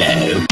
Hello.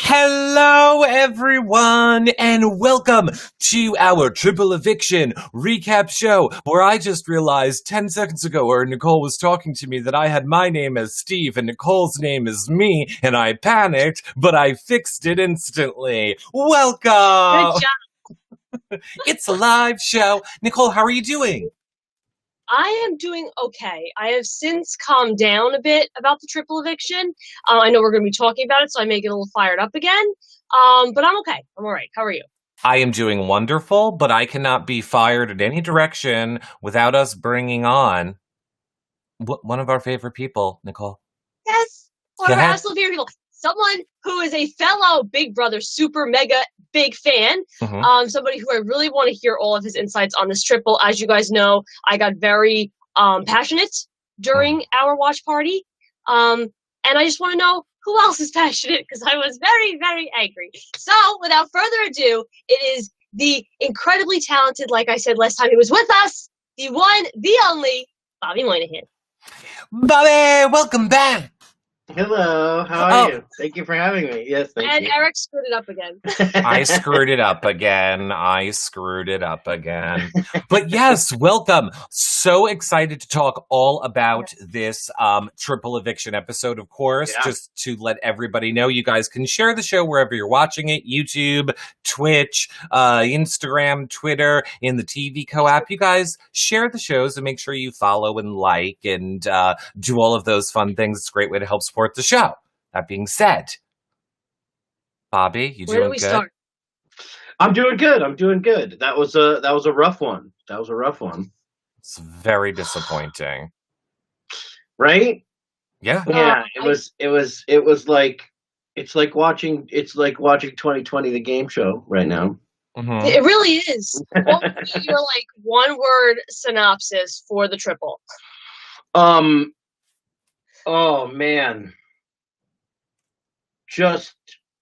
Hello, everyone, and welcome to our triple eviction recap show, where I just realized 10 seconds ago, where Nicole was talking to me, that I had my name as Steve and Nicole's name is me, and I panicked, but I fixed it instantly. Welcome! Good job. It's a live show. Nicole, how are you doing? I am doing okay. I have since calmed down a bit about the triple eviction. I know we're going to be talking about it, so I may get a little fired up again. But I'm okay. I'm all right. How are you? I am doing wonderful, but I cannot be fired in any direction without us bringing on one of our favorite people, Nicole. Yes. One of our absolute favorite people. Someone who is a fellow Big Brother super mega big fan. Mm-hmm. Somebody who I really want to hear all of his insights on this triple. As you guys know, I got very passionate during our watch party. And I just want to know who else is passionate, because I was very, very angry. So without further ado, it is the incredibly talented, like I said last time he was with us, the one, the only, Bobby Moynihan. Bobby, welcome back. Hello, how are you? Thank you for having me. Yes, thank you. And Eric screwed it up again. I screwed it up again. But yes, welcome. So excited to talk all about this triple eviction episode, of course. Yeah. Just to let everybody know, you guys can share the show wherever you're watching it. YouTube, Twitch, Instagram, Twitter, in the TV Co-op. You guys share the shows and make sure you follow and like and do all of those fun things. It's a great way to help support the show. That being said, Bobby, you doing good? Where do we start? I'm doing good. That was a rough one. It's very disappointing. Right? Yeah. Yeah, it was like it's like watching 2020 the game show right now. Mm-hmm. It really is. What would be your one word synopsis for the triple? Oh man. Just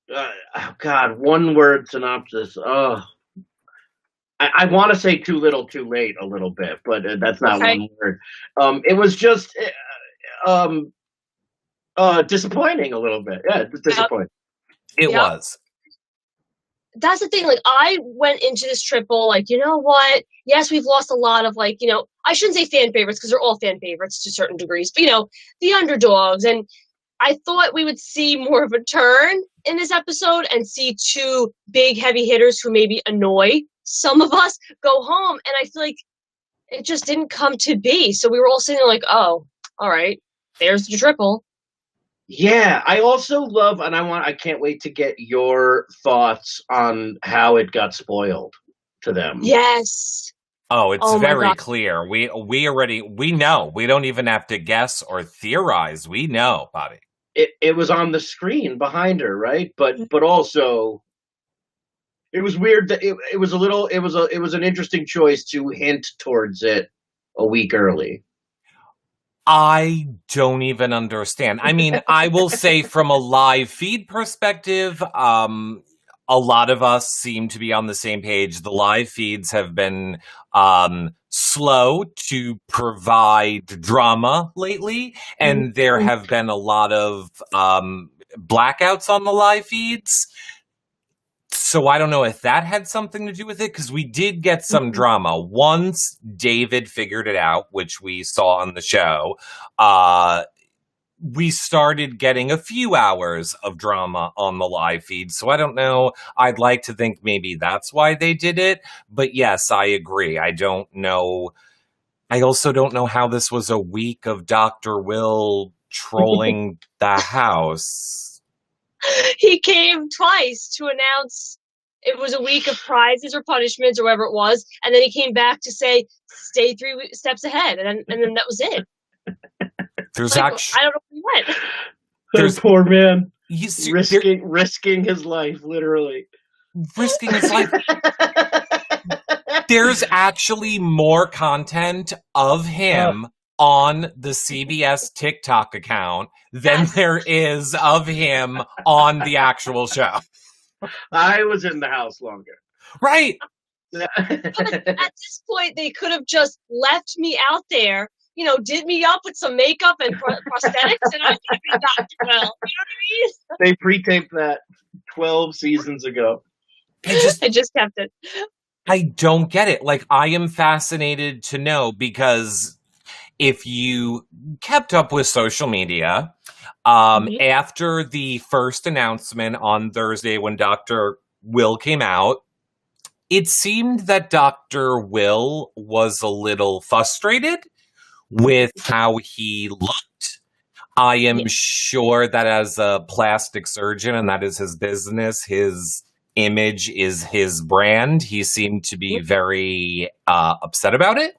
one word synopsis. Oh, I want to say too little, too late a little bit, but that's not one word. It was just disappointing a little bit. Yeah, disappointing. It was. That's the thing. I went into this triple, you know what? Yes, we've lost a lot of, I shouldn't say fan favorites, because they're all fan favorites to certain degrees, but, the underdogs. And I thought we would see more of a turn in this episode and see two big heavy hitters who maybe annoy some of us go home. And I feel like it just didn't come to be. So we were all sitting there oh, all right, there's the triple. Yeah, I also love, and I can't wait to get your thoughts on how it got spoiled to them. Yes. Oh, it's very clear. We know. We don't even have to guess or theorize. We know, Bobby. It was on the screen behind her, right? But also it was weird that it was an interesting choice to hint towards it a week early. I don't even understand. I mean, I will say from a live feed perspective, a lot of us seem to be on the same page. The live feeds have been slow to provide drama lately, and there have been a lot of blackouts on the live feeds. So I don't know if that had something to do with it, because we did get some drama. Once David figured it out, which we saw on the show, we started getting a few hours of drama on the live feed. So I don't know. I'd like to think maybe that's why they did it. But yes, I agree. I don't know. I also don't know how this was a week of Dr. Will trolling the house. He came twice to announce it was a week of prizes or punishments or whatever it was. And then he came back to say, stay 3 steps ahead. And then that was it. There's actually, I don't know where he went. There's poor man. He's risking his life, literally. Risking his life. There's actually more content of him on the CBS TikTok account than there is of him on the actual show. I was in the house longer. Right. But at this point, they could have just left me out there, did me up with some makeup and prosthetics, and I could have been Dr. Will. You know what I mean? They pre-taped that 12 seasons ago. I just kept it. I don't get it. Like, I am fascinated to know, because if you kept up with social media, after the first announcement on Thursday when Dr. Will came out, it seemed that Dr. Will was a little frustrated with how he looked. I am sure that as a plastic surgeon, and that is his business, his image is his brand, he seemed to be very upset about it.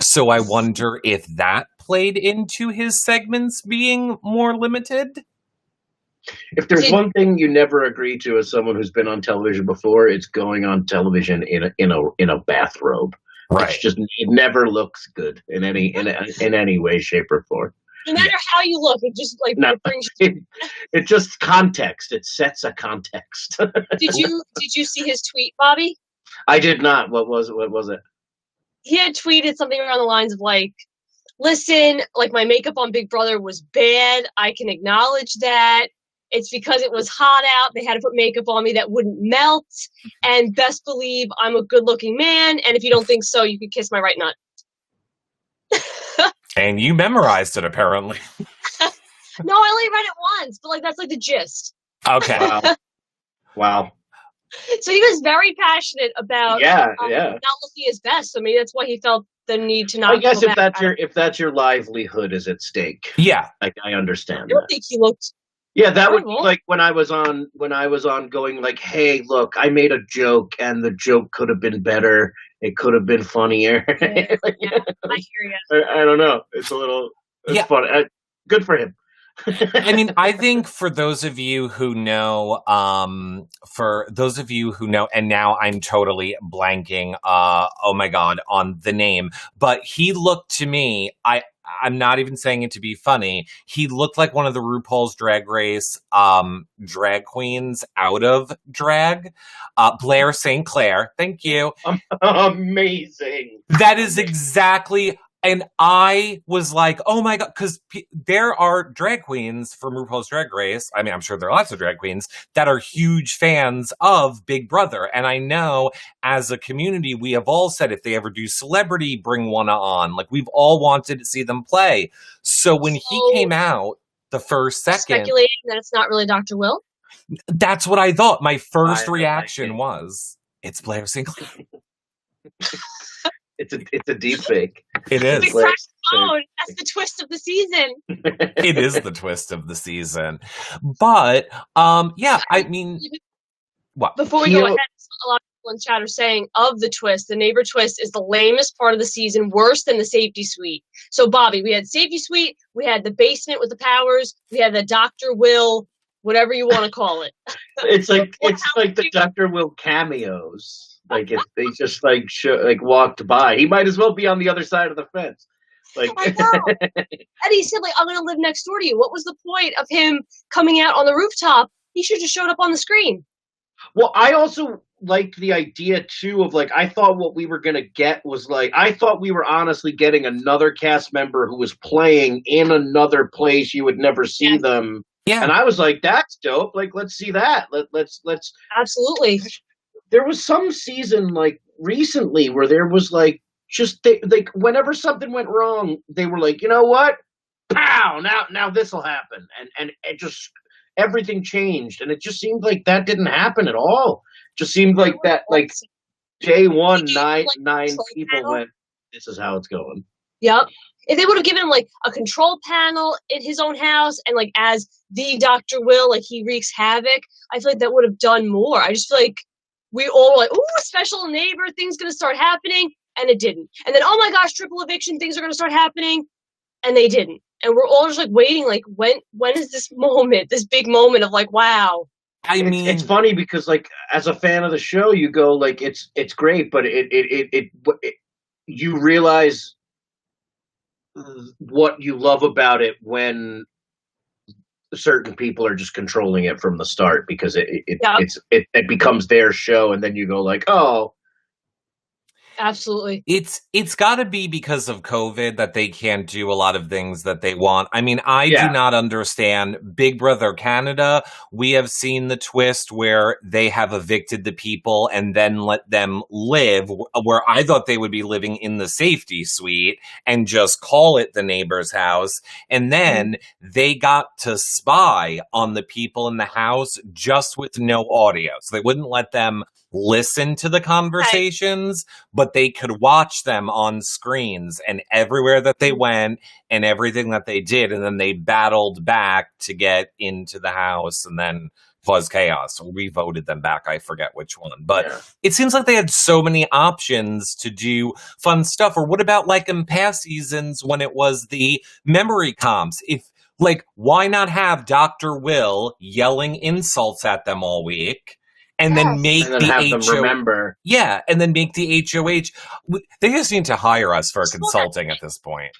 So I wonder if that played into his segments being more limited. If there's one thing you never agree to as someone who's been on television before, it's going on television in a bathrobe. Right. It's just, it never looks good in any way, shape, or form. No matter how you look, it just brings. It just context. It sets a context. Did you see his tweet, Bobby? I did not. What was it? He had tweeted something around the lines of listen, my makeup on Big Brother was bad. I can acknowledge that. It's because it was hot out. They had to put makeup on me that wouldn't melt. And best believe I'm a good-looking man. And if you don't think so, you can kiss my right nut. And you memorized it, apparently. No, I only read it once, but that's the gist. Okay. Wow. So he was very passionate about not looking his best. So maybe that's why he felt the need to not. I guess if that's your livelihood is at stake. Yeah, I understand. I don't think he looked. Yeah, that would be when I was on going hey, look, I made a joke and the joke could have been better. It could have been funnier. I hear you. I don't know. It's fun. Good for him. I mean, I think for those of you who know, and now I'm totally blanking, oh my God, on the name, but he looked to me, I'm not even saying it to be funny, he looked like one of the RuPaul's Drag Race drag queens out of drag. Blair St. Clair, thank you. Amazing. That is exactly... And I was like, oh my God, because there are drag queens from RuPaul's Drag Race. I mean, I'm sure there are lots of drag queens that are huge fans of Big Brother. And I know as a community, we have all said if they ever do Celebrity, bring one on. We've all wanted to see them play. So when he came out the first second. Speculating that it's not really Dr. Will? That's what I thought. My first reaction was, it's Blair Sinclair. It's a deep fake. It is. That's the twist of the season. It is the twist of the season. But, I mean... What? Before we go ahead, a lot of people in chat are saying of the twist, the neighbor twist is the lamest part of the season, worse than the safety suite. So, Bobby, we had safety suite, we had the basement with the powers, we had the Dr. Will, whatever you want to call it. It's like the Dr. Will cameos. If they just walked by, he might as well be on the other side of the fence. I know. And he said, I'm going to live next door to you. What was the point of him coming out on the rooftop? He should have just showed up on the screen. Well, I also liked the idea too of I thought what we were going to get was I thought we were honestly getting another cast member who was playing in another place you would never see them. Yeah. And I was like, that's dope. Let's see that. Let's absolutely. There was some season recently where there was whenever something went wrong, they were you know what? Pow! Now this will happen, and it just everything changed, and it just seemed like that didn't happen at all. Just seemed like that day one, nine people went, this is how it's going. Yep. If they would have given him a control panel in his own house and as the Dr. Will, he wreaks havoc, I feel that would have done more. I just feel we all were ooh, special neighbor, things going to start happening, and it didn't. And then, oh my gosh, triple eviction, things are going to start happening, and they didn't. And we're all just waiting, when is this moment, this big moment of wow. I mean, it's funny because as a fan of the show, you go it's great, but it you realize what you love about it when certain people are just controlling it from the start, because it becomes their show, and then you go like, oh. Absolutely. It's got to be because of COVID that they can't do a lot of things that they want. I mean, I do not understand Big Brother Canada. We have seen the twist where they have evicted the people and then let them live, where I thought they would be living in the safety suite and just call it the neighbor's house. And then they got to spy on the people in the house just with no audio. So they wouldn't let them listen to the conversations, but they could watch them on screens and everywhere that they went and everything that they did. And then they battled back to get into the house and then cause chaos. We voted them back. I forget which one, but it seems like they had so many options to do fun stuff. Or what about like in past seasons when it was the memory comps? Why not have Dr. Will yelling insults at them all week? And then make and then have them remember. Yeah, and then make the HOH. They just need to hire us for consulting at this point.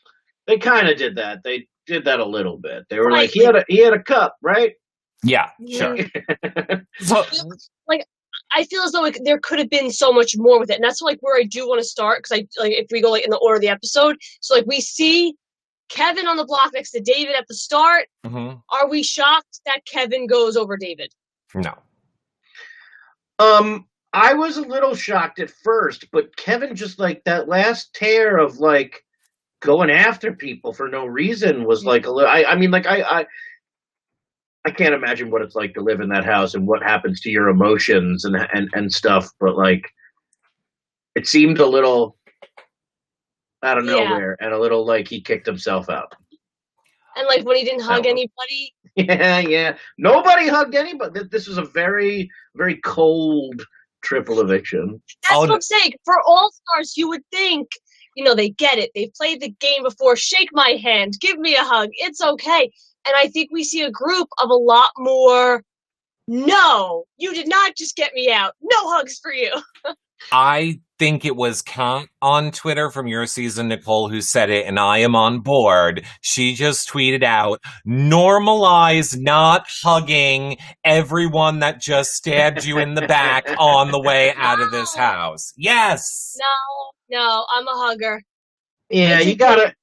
They kind of did that. They did that a little bit. They were like, he had a cup, right? Yeah, sure. So, I feel as though there could have been so much more with it, and that's where I do want to start, because if we go in the order of the episode, so we see Kevin on the block next to David at the start. Mm-hmm. Are we shocked that Kevin goes over David? No. I was a little shocked at first, but Kevin just that last tear of going after people for no reason was a little. I can't imagine what it's like to live in that house and what happens to your emotions and stuff. But it seemed a little out of nowhere and a little he kicked himself out. And when he didn't hug anybody. Yeah. Nobody hugged anybody. This was a very, very cold triple eviction. That's what I'm saying. For All Stars, you would think, they get it. They've played the game before. Shake my hand. Give me a hug. It's okay. And I think we see a group of a lot more, no, you did not just get me out. No hugs for you. I think it was Kat on Twitter from your season, Nicole, who said it, and I am on board. She just tweeted out, normalize not hugging everyone that just stabbed you in the back on the way out of this house. Yes. No, I'm a hugger. Yeah, you got a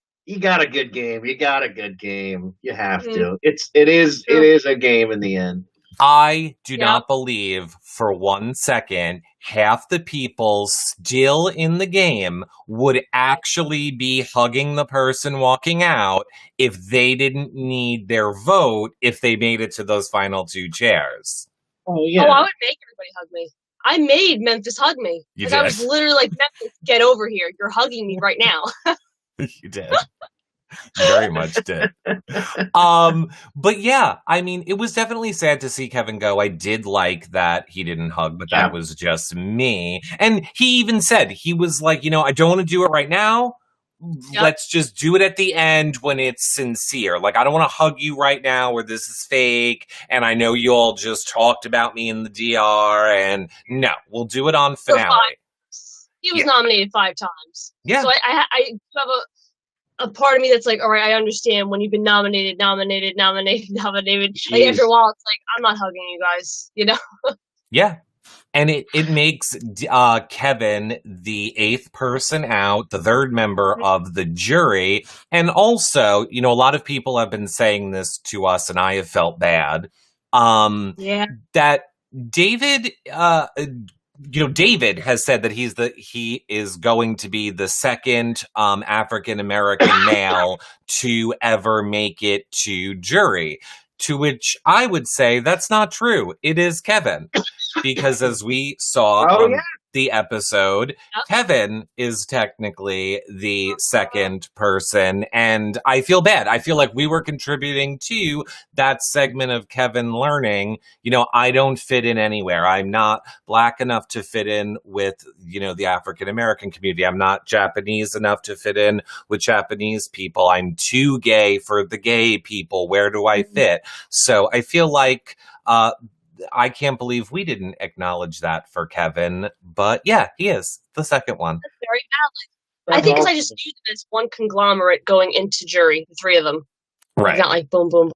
good game. You got a good game. You have to. It is a game in the end. I do not believe for 1 second half the people still in the game would actually be hugging the person walking out if they didn't need their vote if they made it to those final 2 chairs. Oh, yeah. I would make everybody hug me. I made Memphis hug me. Because I was literally like, Memphis, get over here. You're hugging me right now. You did. Very much did. But yeah, I mean, it was definitely sad to see Kevin go. I did like that he didn't hug, but that was just me. And he even said, he was like, I don't want to do it right now. Yep. Let's just do it at the end when it's sincere. I don't want to hug you right now where this is fake. And I know you all just talked about me in the DR. And no, we'll do it on finale. He was nominated 5 times. Yeah. So I have a part of me that's all right, I understand when you've been nominated. After a while, it's I'm not hugging you guys, Yeah. And it makes Kevin the 8th person out, the 3rd member of the jury. And also, a lot of people have been saying this to us, and I have felt bad. That David, David has said that he is going to be the 2nd African-American male to ever make it to jury. To which I would say that's not true. It is Kevin. Because as we saw on the episode, Kevin is technically the 2nd person. And I feel bad. I feel like we were contributing to that segment of Kevin learning, I don't fit in anywhere. I'm not Black enough to fit in with, the African-American community. I'm not Japanese enough to fit in with Japanese people. I'm too gay for the gay people. Where do I fit? So I feel like, I can't believe we didn't acknowledge that for Kevin, but yeah, he is the 2nd one. That's very valid. I think because I just knew them as one conglomerate going into jury, the three of them. Right. Not like boom, boom.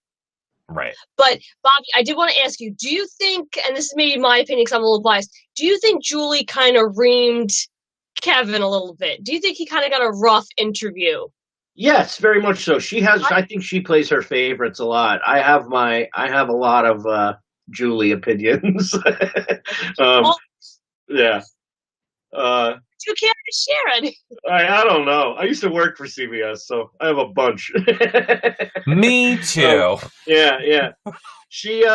Right. But, Bobby, I did want to ask you, do you think, and this is maybe my opinion because I'm a little biased, do you think Julie kind of reamed Kevin a little bit? Do you think he kind of got a rough interview? Yes, very much so. I think she plays her favorites a lot. I have a lot of Julie opinions. Yeah. Do you care to share any? I don't know. I used to work for CBS, so I have a bunch. Me too. Yeah. She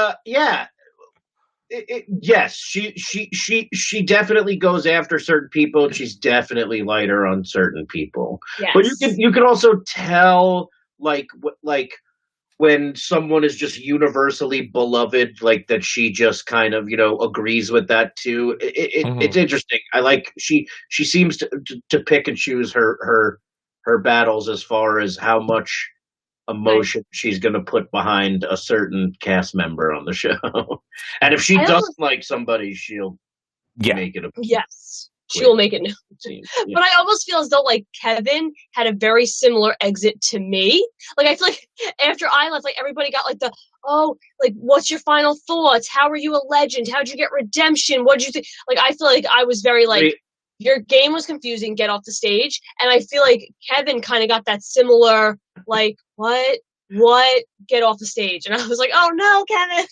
yes, she definitely goes after certain people, and she's definitely lighter on certain people. Yes. But you can also tell like when someone is just universally beloved, like that she just kind of agrees with that too. It's interesting. I like she seems to pick and choose her battles as far as how much emotion she's going to put behind a certain cast member on the show. And if she doesn't like somebody, she'll make it. She will make it known. Yeah. But I almost feel as though like Kevin had a very similar exit to me. Like I feel like after I left, like everybody got like like what's your final thoughts? How are you a legend? How'd you get redemption? What'd you think? Like I feel like I was very like your game was confusing, get off the stage. And I feel like Kevin kind of got that similar like what get off the stage. And I was like, oh no, Kevin.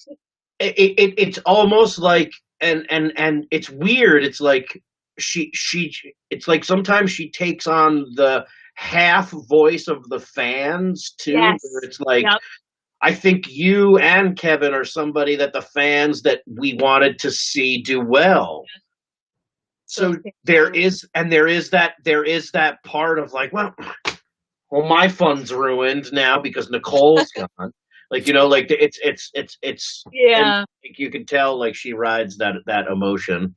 It's almost like and it's weird. It's like it's like sometimes she takes on the half voice of the fans too. Yes. Where it's like I think you and Kevin are somebody that the fans that we wanted to see do well. So there is that part of like, well, my fun's ruined now because Nicole's gone. Like like it's yeah. Like, you can tell like she rides that emotion.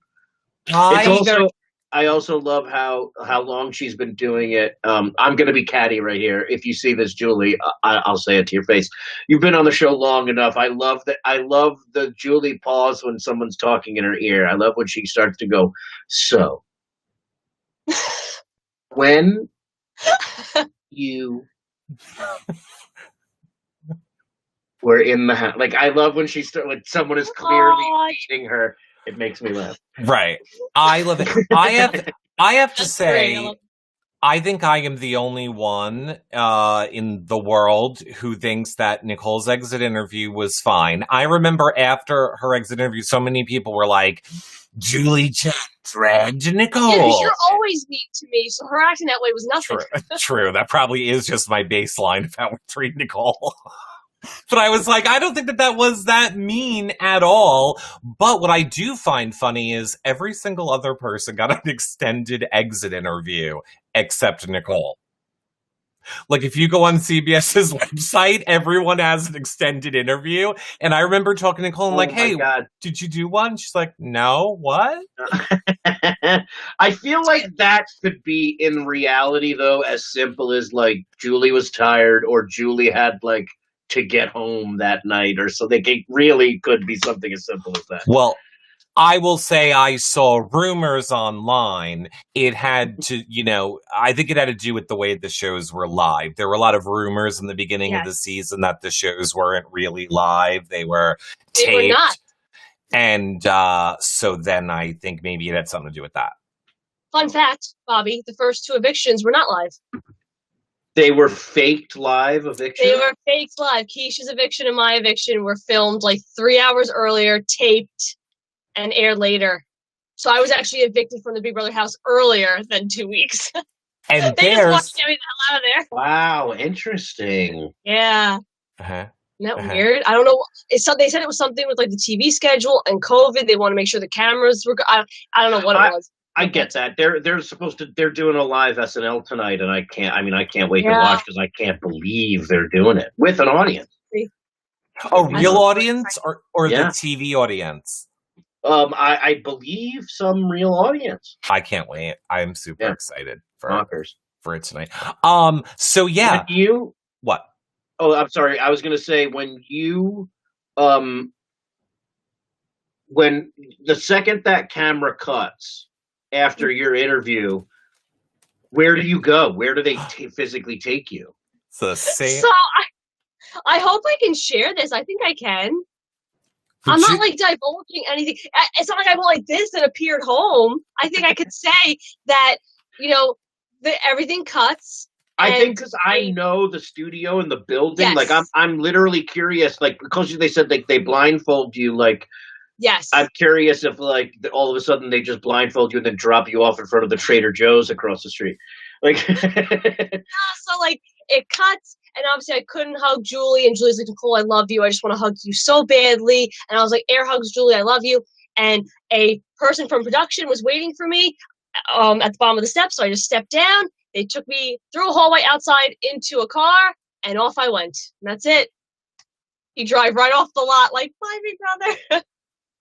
I also love how long she's been doing it. I'm going to be catty right here. If you see this, Julie, I'll say it to your face. You've been on the show long enough. I love the Julie pause when someone's talking in her ear. I love when she starts to go, so when you were in the house. Like I love when when someone is clearly beating her. It makes me laugh. Right. I love it. I have to say, I think I am the only one in the world who thinks that Nicole's exit interview was fine. I remember after her exit interview, so many people were like, Julie Chen dragged Nicole. Yeah, because you're always mean to me, so her acting that way was nothing. True. That probably is just my baseline of how we treat Nicole. But I was like, I don't think that was that mean at all. But what I do find funny is every single other person got an extended exit interview except Nicole. Like, if you go on CBS's website, everyone has an extended interview. And I remember talking to Nicole and like, hey, did you do one? She's like, no, what? I feel like that could be in reality, though, as simple as like Julie was tired or Julie had like to get home that night or so. It really could be something as simple as that. Well, I will say I saw rumors online. It had to, I think it had to do with the way the shows were live. There were a lot of rumors in the beginning of the season that the shows weren't really live. They were taped. They were not. And so then I think maybe it had something to do with that. Fun fact, Bobby, the first 2 evictions were not live. They were faked live evictions? They were faked live. Keisha's eviction and my eviction were filmed like 3 hours earlier, taped, and aired later. So I was actually evicted from the Big Brother house earlier than 2 weeks. And they just wanted to get me the hell out of there. Wow, interesting. Yeah. Uh-huh. Isn't that weird? I don't know. They said it was something with like the TV schedule and COVID. They want to make sure the cameras were. I don't know what it was. I get that. They're doing a live SNL tonight, and I can't wait to watch because I can't believe they're doing it with an audience. A real audience or the TV audience? I believe some real audience. I can't wait. I'm super excited for it tonight. So yeah. What? Oh, I'm sorry. I was going to say when the second that camera cuts after your interview, Where do you go? Where do they physically take you? It's the same. So I hope I can share this. I think I can. But I'm not like divulging anything. It's not like I went like this and appeared home. I think I could say that, everything cuts. I think because I know the studio and the building, Yes. like I'm literally curious, like because they said like they blindfold you, like Yes. I'm curious if like all of a sudden they just blindfold you and then drop you off in front of the Trader Joe's across the street, like. So like it cuts, and obviously I couldn't hug Julie, and Julie's like, Nicole, I love you. I just want to hug you so badly. And I was like, air hugs, Julie, I love you. And a person from production was waiting for me at the bottom of the steps, so I just stepped down. They took me through a hallway outside into a car, and off I went. And that's it. You drive right off the lot like, bye, big brother.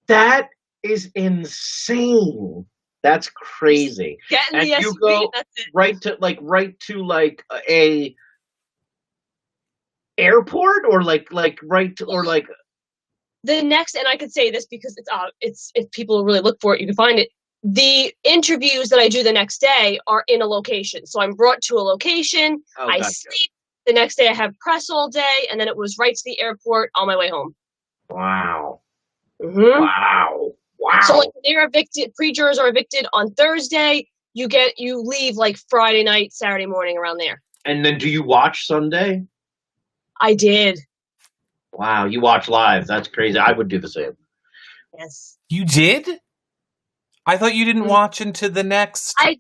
That is insane. That's crazy. Get in the SUV, you go that's it. right to a airport or the next, and I could say this because it's if people really look for it, you can find it. The interviews that I do the next day are in a location. So I'm brought to a location, I gotcha. sleep, the next day I have press all day, and then it was right to the airport on my way home. Wow. Mm-hmm. Wow. So like when they're evicted, pre-jurors are evicted on Thursday, you leave like Friday night, Saturday morning around there. And then do you watch Sunday? I did. Wow, you watch live. That's crazy. I would do the same. Yes. You did? I thought you didn't watch into the next. I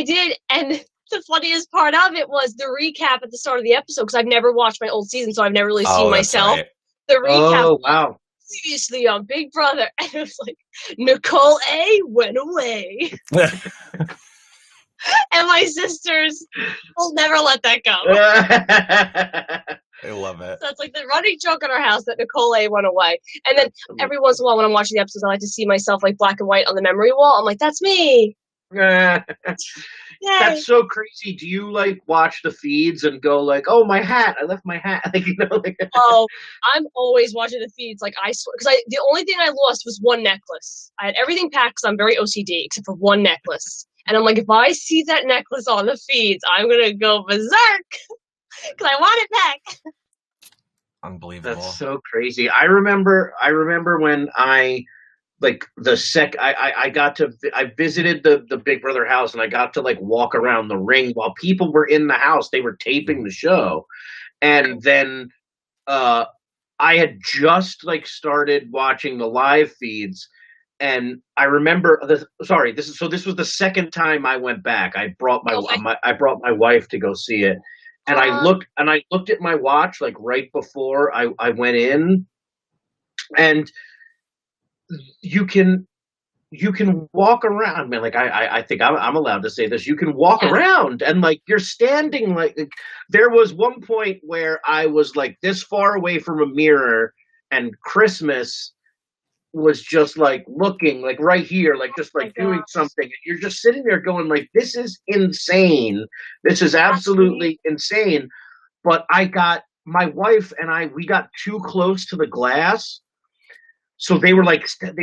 did. And the funniest part of it was the recap at the start of the episode, because I've never watched my old season, so I've never really seen myself. Right. The recap. Oh, wow. Previously on Big Brother. And it was like, Nicole A went away. And my sisters will never let that go. I love it. So it's like the running joke in our house that Nicole A went away. And then every once in a while when I'm watching the episodes, I like to see myself like black and white on the memory wall. I'm like, that's me. That's so crazy. Do you like watch the feeds and go like, oh, my hat, I left my hat? Oh, I'm always watching the feeds. Like I swear, because the only thing I lost was one necklace. I had everything packed because I'm very OCD except for one necklace. And I'm like, if I see that necklace on the feeds, I'm going to go berserk because I want it back. Unbelievable. That's so crazy. I remember when I visited the Big Brother house, and I got to like walk around the ring while people were in the house. They were taping the show. And then I had just like started watching the live feeds. And I remember this was the second time I went back. I brought my wife to go see it. And I looked at my watch like right before I went in, and you can walk around, man. Like I think I'm allowed to say this. You can walk around, and like you're standing like there was one point where I was like this far away from a mirror, and Christmas was just like looking like right here, like just like doing something. And you're just sitting there going like, this is insane. This is absolutely insane. But my wife and we got too close to the glass. So they were like, step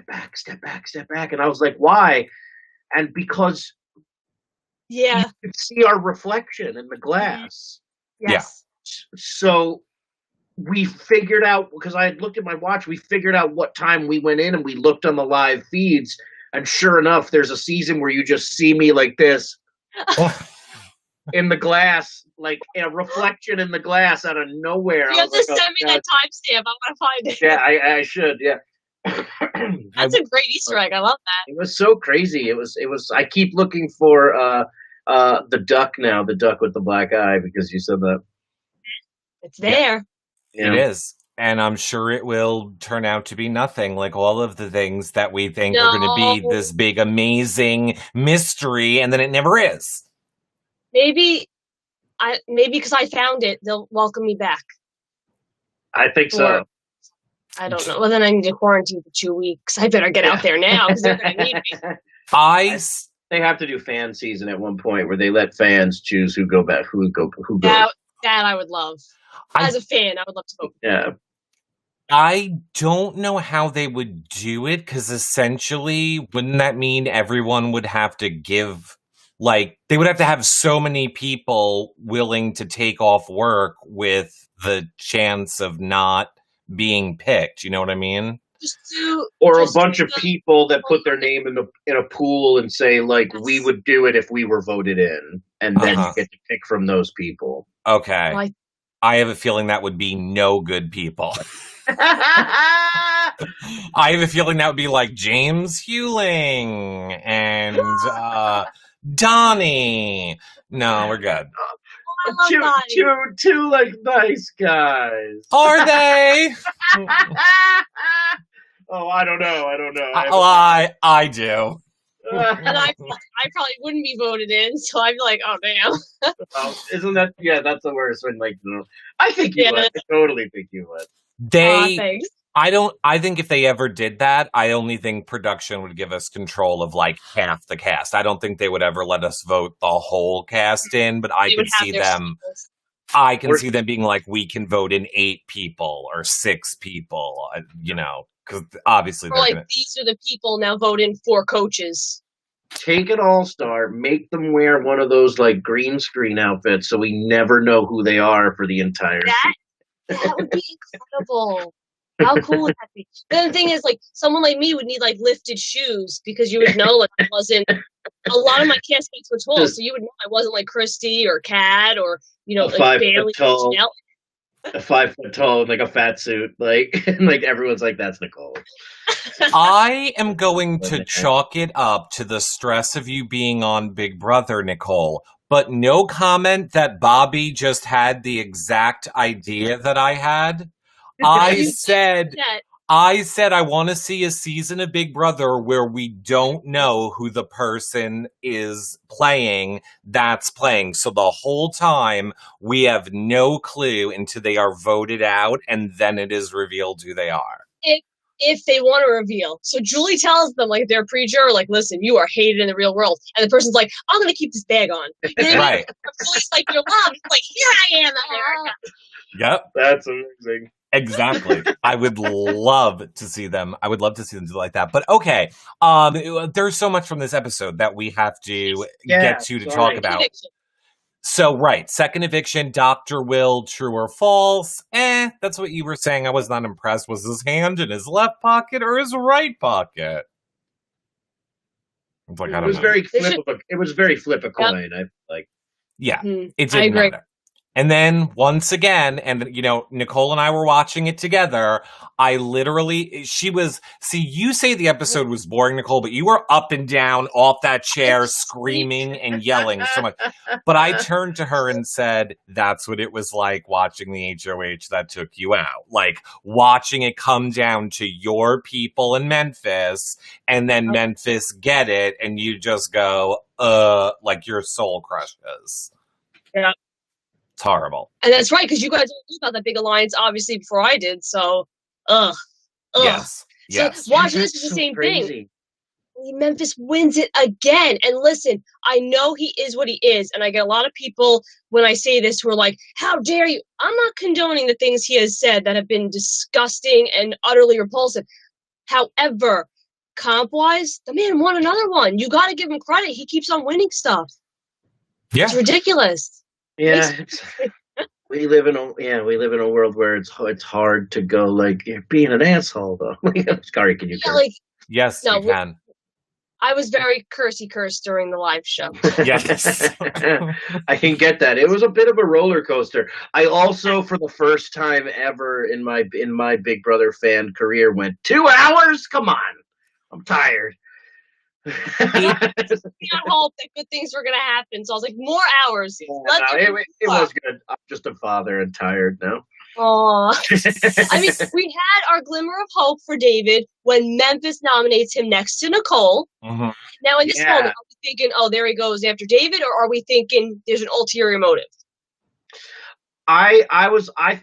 back, step back, step back. And I was like, why? And because you could see our reflection in the glass. Yes. So we figured out, because I had looked at my watch, we figured out what time we went in, and we looked on the live feeds, and sure enough, there's a season where you just see me like this in the glass, like a reflection in the glass out of nowhere. You have to send me that timestamp. I want to find it. Yeah, I should, yeah. That's a great Easter egg. I love that. It was so crazy. It was. I keep looking for the duck now, the duck with the black eye, because you said that. It's there. Yeah. It is. And I'm sure it will turn out to be nothing like all of the things that we think are going to be this big, amazing mystery, and then it never is. Maybe because I found it, they'll welcome me back. I think so. I don't know. Well, then I need to quarantine for 2 weeks. I better get out there now because they're going to need me. They have to do fan season at one point where they let fans choose who go back, who goes. That I would love. As a fan, I would love to vote. Yeah. I don't know how they would do it, because essentially, wouldn't that mean everyone would have to give Like, they would have to have so many people willing to take off work with the chance of not being picked. You know what I mean? Or a bunch of people that put their name in a pool and say, like, we would do it if we were voted in, and then you get to pick from those people. Okay. I have a feeling that would be no good people. I have a feeling that would be like James Hewling and Donnie. No, we're good. Two like nice guys. Are they? Oh, I don't know. I do. And I probably wouldn't be voted in, so I'd be like, oh damn. Isn't that that's the worst when like I think you would. I totally think you would. Thanks. I think if they ever did that, I only think production would give us control of like half the cast. I don't think they would ever let us vote the whole cast in, but I could see them. I can see them being like, we can vote in 8 people or 6 people, because obviously these are the people, now vote in 4 coaches. Take an all-star, make them wear one of those like green screen outfits so we never know who they are for the entire season. That would be incredible. How cool would that be? Then the thing is, like, someone like me would need like lifted shoes because you would know like I wasn't. A lot of my castmates were tall, so you would know I wasn't like Christy or Kat or like 5 Bailey. foot tall. A 5 foot tall, like a fat suit, like and like everyone's like, that's Nicole. I am going to chalk it up to the stress of you being on Big Brother, Nicole. But no comment that Bobby just had the exact idea that I had. I said I want to see a season of Big Brother where we don't know who the person is playing that's playing. So the whole time we have no clue until they are voted out, and then it is revealed who they are. If they want to reveal. So Julie tells them, like, they're pre-juror, like, listen, you are hated in the real world. And the person's like, I'm going to keep this bag on. You know what I mean? Julie's like, you're loved. It's like, here I am, America. Yep. That's amazing. Exactly. I would love to see them. I would love to see them do like that. But okay, there's so much from this episode that we have to get to talk about. So, right, second eviction, Dr. Will, true or false? That's what you were saying. I was not impressed. Was his hand in his left pocket or his right pocket? It's like, I don't know. It was very flip a coin. I like. Yeah, it didn't matter. And then once again, and Nicole and I were watching it together. I literally, you say the episode was boring, Nicole, but you were up and down off that chair screaming and yelling so much. But I turned to her and said, that's what it was like watching the HOH that took you out. Like watching it come down to your people in Memphis and then Memphis get it. And you just go, like your soul crushes. Yeah. It's horrible. And that's right, because you guys knew about that big alliance, obviously, before I did. So, Yes. So watching this is the same thing. Memphis wins it again. And listen, I know he is what he is. And I get a lot of people, when I say this, who are like, how dare you? I'm not condoning the things he has said that have been disgusting and utterly repulsive. However, comp-wise, the man won another one. You got to give him credit. He keeps on winning stuff. Yeah. It's ridiculous. Yeah, we live in a world where it's hard to go like, you're being an asshole though. Sorry, can you? Yeah, like, yes, no, you can. I was very cursy during the live show. Yes, I can get that. It was a bit of a roller coaster. I also, for the first time ever in my Big Brother fan career, went 2 hours. Come on, I'm tired. We had hope that good things were going to happen, so I was like, more hours. It was good. I'm just a father and tired now. Aww. I mean, we had our glimmer of hope for David when Memphis nominates him next to Nicole. Mm-hmm. Now, in this moment, are we thinking, oh, there he goes after David, or are we thinking there's an ulterior motive? I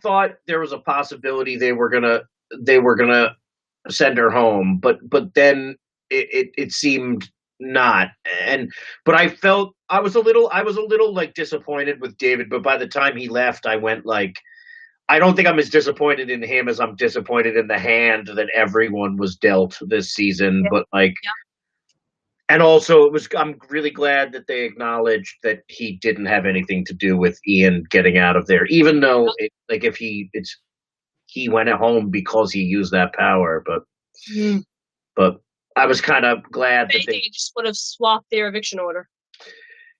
thought there was a possibility they were gonna send her home, but then it seemed not. But I felt I was a little like disappointed with David, but by the time he left, I went like, I don't think I'm as disappointed in him as I'm disappointed in the hand that everyone was dealt this season. Yeah. But like, And also, I'm really glad that they acknowledged that he didn't have anything to do with Ian getting out of there, even though, if he went home because he used that power. But I was kind of glad that they just would have swapped their eviction order.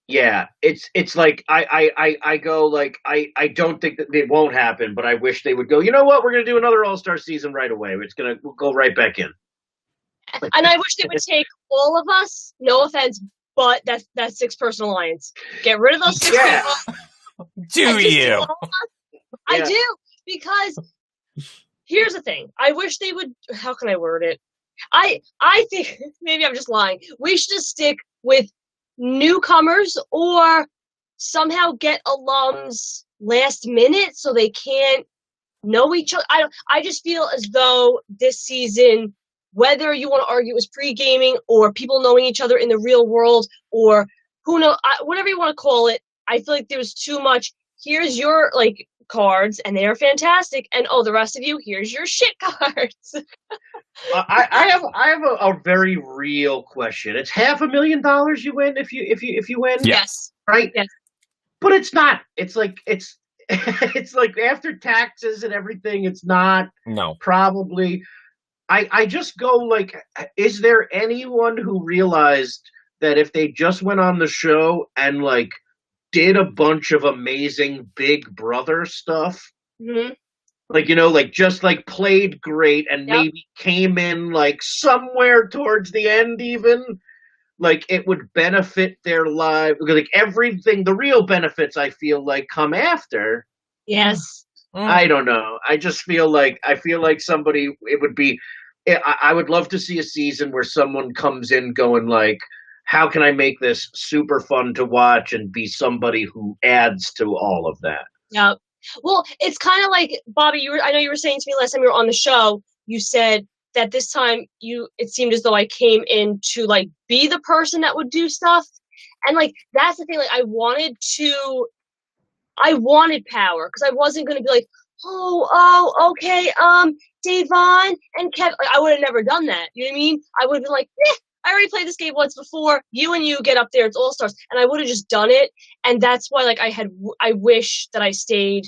Yeah, it's like I go like I don't think that it won't happen, but I wish they would go. You know what? We're gonna do another All-Star season right away. We'll go right back in. And I wish they would take all of us. No offense, but that 6-person alliance. Get rid of those 6 people. Do you? I do, because here's the thing. I wish they would. How can I word it? I think maybe I'm just lying. We should just stick with newcomers or somehow get alums last minute so they can't know each other. I just feel as though this season, whether you want to argue it was pre-gaming or people knowing each other in the real world or whatever you want to call it, I feel like there was too much. Here's your cards, and they are fantastic, and the rest of you, here's your shit cards. I have a very real question. It's $500,000 you win if you win. Yes. Right. Yes. But it's not. It's like it's like after taxes and everything. It's not. No. Probably. I just go like, is there anyone who realized that if they just went on the show and did a bunch of amazing Big Brother stuff, just played great and maybe came in somewhere towards the end even, it would benefit their lives? Everything, the real benefits I feel come after. Yes. I don't know. I just feel somebody, it would be, I would love to see a season where someone comes in going how can I make this super fun to watch and be somebody who adds to all of that? Yeah. Well, it's kind of like, Bobby, I know you were saying to me last time you were on the show, you said that this time it seemed as though I came in to be the person that would do stuff. And that's the thing, I wanted power, because I wasn't going to be okay, Davon and Kev. I would have never done that. You know what I mean? I would have been I already played this game once before. You and you get up there. It's All-Stars. And I would have just done it. And that's why, I wish that I stayed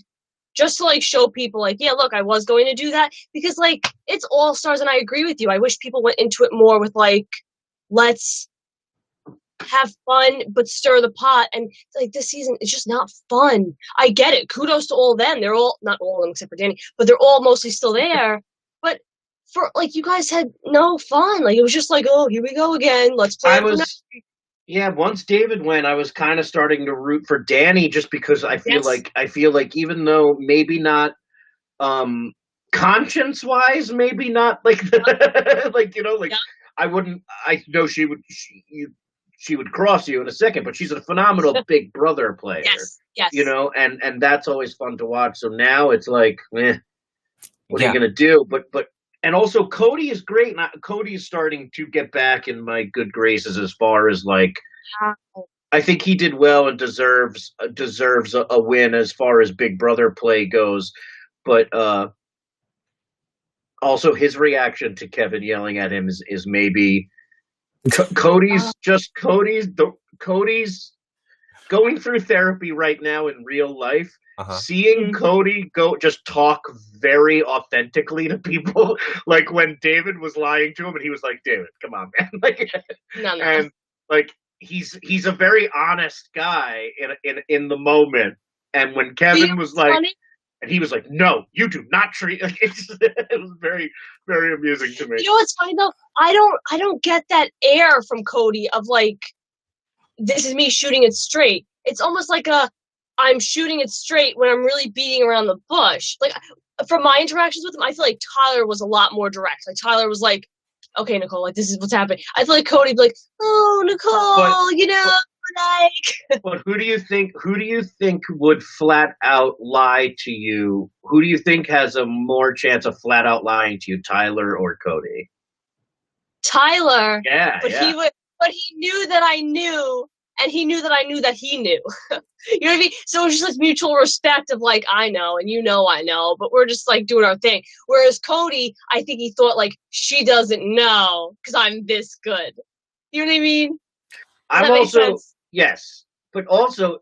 just to, show people, yeah, look, I was going to do that. Because, it's All-Stars, and I agree with you. I wish people went into it more with, let's have fun, but stir the pot. And, this season, it's just not fun. I get it. Kudos to all of them. They're all, not all of them except for Danny, but they're all mostly still there. But for you guys had no fun. It was just oh, here we go again. Let's play. Once David went, I was kind of starting to root for Danny, just because I feel like even though maybe not conscience wise, maybe not I know she would cross you in a second, but she's a phenomenal Big Brother player. Yes. And that's always fun to watch. So now it's what are you gonna do? But and also Cody is great. Cody is starting to get back in my good graces as far as I think he did well and deserves a win as far as Big Brother play goes. But also his reaction to Kevin yelling at him is maybe Cody's going through therapy right now in real life. Seeing Cody just talk very authentically to people, when David was lying to him, and he was like, "David, come on, man!" And he's a very honest guy in the moment. And when Kevin was funny? And he was like, "No, you do not treat." It was very, very amusing to me. You know what's funny though? I don't get that air from Cody of this is me shooting it straight. It's almost I'm shooting it straight when I'm really beating around the bush. From my interactions with him, I feel like Tyler was a lot more direct. Tyler was okay, Nicole, this is what's happening. I feel like Cody'd be oh, Nicole, But who do you think would flat out lie to you? Who do you think has a more chance of flat out lying to you, Tyler or Cody? Tyler. Yeah. But he knew that I knew, and he knew that I knew that he knew. You know what I mean? So it was just mutual respect of I know, and I know, but we're just doing our thing. Whereas Cody, I think he thought she doesn't know because I'm this good. You know what I mean? I'm that make also sense? yes, but also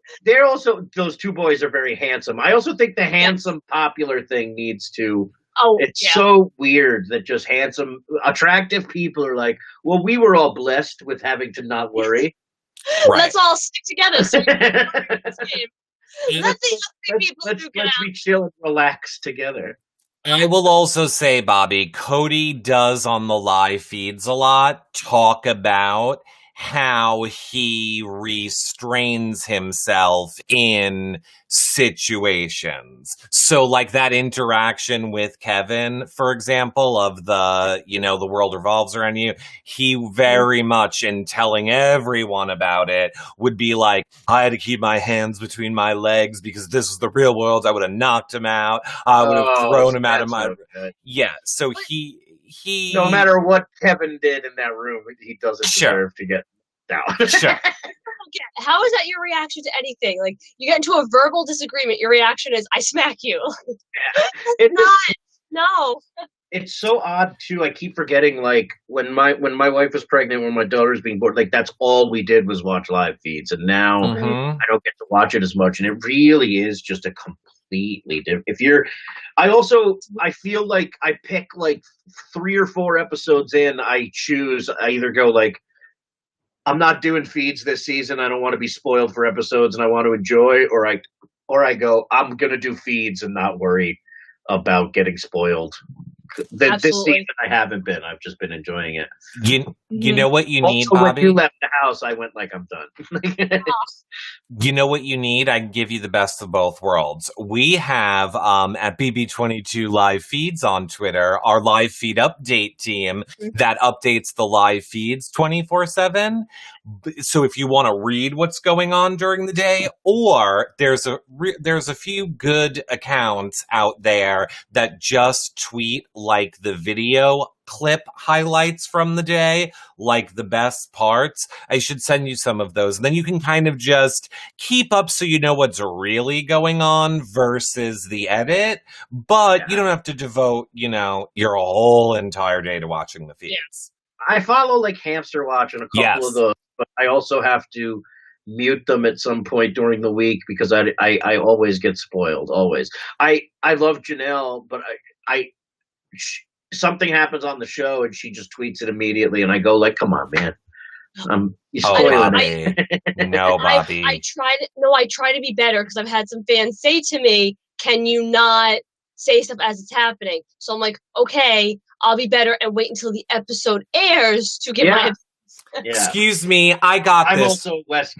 those two boys are very handsome. I also think the handsome popular thing needs to. Oh, It's yeah. so weird that just handsome, attractive people are like, well, we were all blessed with having to not worry. Right. Let's all stick together. So let's let the ugly people duke it out. be chill and relax together. I will also say, Bobby, Cody does on the live feeds a lot talk about how he restrains himself in situations. So like that interaction with Kevin, for example, of the world revolves around you, he very much in telling everyone about it would be like, I had to keep my hands between my legs because this was the real world. I would have knocked him out. I would have thrown him out of my... Yeah, so he no matter what Kevin did in that room, he doesn't deserve to get down. Sure. How is that your reaction to anything? Like, you get into a verbal disagreement, your reaction is, I smack you. It's not. No. It's so odd too. I keep forgetting, like when my wife was pregnant, when my daughter was being born, like that's all we did was watch live feeds, and now I don't get to watch it as much, and it really is just a completely different. I feel like I pick like 3 or 4 episodes in, I either go like, I'm not doing feeds this season, I don't want to be spoiled for episodes, and I want to enjoy, or I go, I'm gonna do feeds and not worry about getting spoiled. This season I haven't been. I've just been enjoying it. You know what you need, also, Bobby? when you left the house, I went like, I'm done. You know what you need? I can give you the best of both worlds. We have at BB22 live feeds on Twitter, our live feed update team that updates the live feeds 24/7. So if you want to read what's going on during the day, or there's a few good accounts out there that just tweet like the video clip highlights from the day, like the best parts. I should send you some of those. And then you can kind of just keep up so you know what's really going on versus the edit. But you don't have to devote, your whole entire day to watching the feeds. Yeah. I follow like Hamster Watch and a couple of those, but I also have to mute them at some point during the week because I always get spoiled. Always. I love Janelle, but something happens on the show and she just tweets it immediately, and I go like, "Come on, man! You spoiling it." No, Bobby. I try to be better because I've had some fans say to me, "Can you not say stuff as it's happening?" So I'm like, "Okay, I'll be better and wait until the episode airs to get my." Excuse me, I got this. I'm also West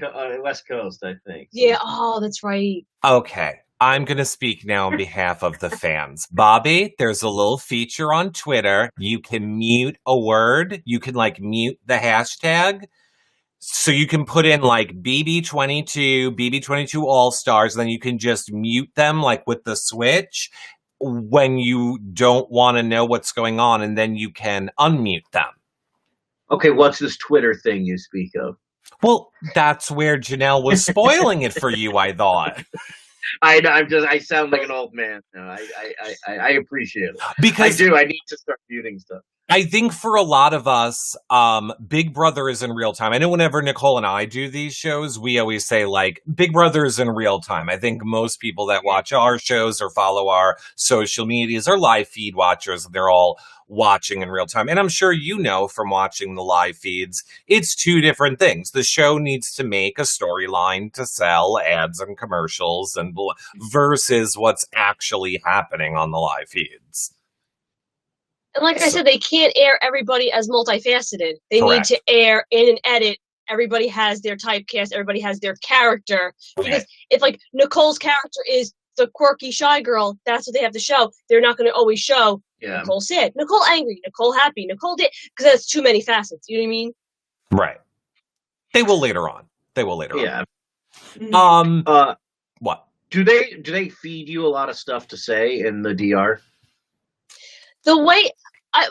Coast, I think. So. Yeah. Oh, that's right. Okay. I'm going to speak now on behalf of the fans. Bobby, there's a little feature on Twitter. You can mute a word. You can mute the hashtag. So you can put in BB22 All-Stars, and then you can just mute them with the switch when you don't want to know what's going on, and then you can unmute them. Okay, what's this Twitter thing you speak of? Well, that's where Janelle was spoiling it for you, I thought. I sound like an old man. No, I appreciate it. Because I need to start muting stuff. I think for a lot of us, Big Brother is in real time. I know whenever Nicole and I do these shows, we always say Big Brother is in real time. I think most people that watch our shows or follow our social medias or live feed watchers, they're all watching in real time. And I'm sure from watching the live feeds, it's two different things. The show needs to make a storyline to sell ads and commercials and versus what's actually happening on the live feeds. And I said, they can't air everybody as multifaceted. They need to air in and edit. Everybody has their typecast. Everybody has their character. Because if Nicole's character is the quirky shy girl, that's what they have to show. They're not going to always show Nicole sad, Nicole angry, Nicole happy, Nicole did, because that's too many facets. You know what I mean? Right. They will later on. Yeah. What? Do they feed you a lot of stuff to say in the DR? The way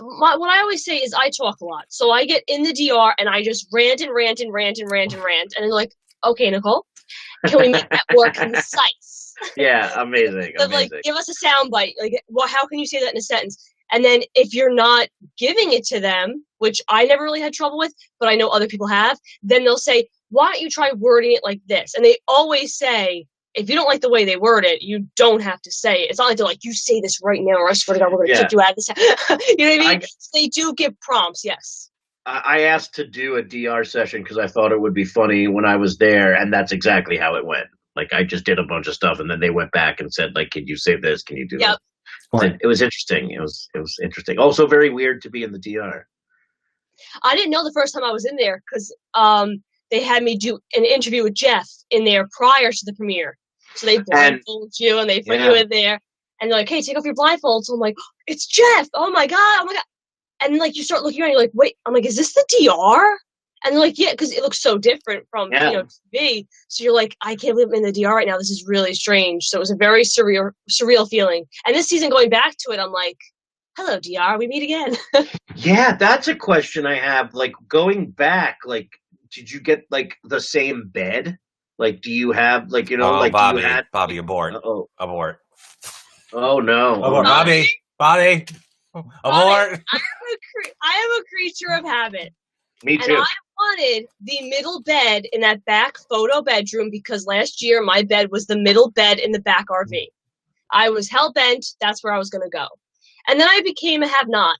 what I always say is I talk a lot, so I get in the DR and I just rant, and then like, okay, Nicole, can we make that more concise? Yeah, amazing. But give us a sound bite. How can you say that in a sentence? And then if you're not giving it to them, which I never really had trouble with, but I know other people have, then they'll say, why don't you try wording it like this? And they always say, if you don't like the way they word it, you don't have to say it. It's not like they're like, you say this right now, or I swear to God, we're going to kick you out of this house. You know what I mean? So they do give prompts, yes. I asked to do a DR session because I thought it would be funny when I was there, and that's exactly how it went. Like, I just did a bunch of stuff, and then they went back and said, like, can you say this? Can you do that? It was interesting. It was interesting. Also very weird to be in the DR. I didn't know the first time I was in there because they had me do an interview with Jeff in there prior to the premiere. So they blindfold you and they put you in there. And they're like, hey, take off your blindfold. So I'm like, it's Jeff. Oh my God. And like you start looking around, you're like, wait, I'm like, is this the DR? And they're like, yeah, because it looks so different from TV. So you're like, I can't believe I'm in the DR right now. This is really strange. So it was a very surreal feeling. And this season, going back to it, I'm like, hello, DR, we meet again. Yeah, that's a question I have. Like, going back, like, did you get like the same bed? Like, do you have like, like Bobby, you had Bobby, abort. Abort. Oh no. Abort. Bobby, abort. I am a creature of habit. Me too. And I wanted the middle bed in that back photo bedroom because last year my bed was the middle bed in the back RV. I was hell-bent. That's where I was going to go. And then I became a have-not.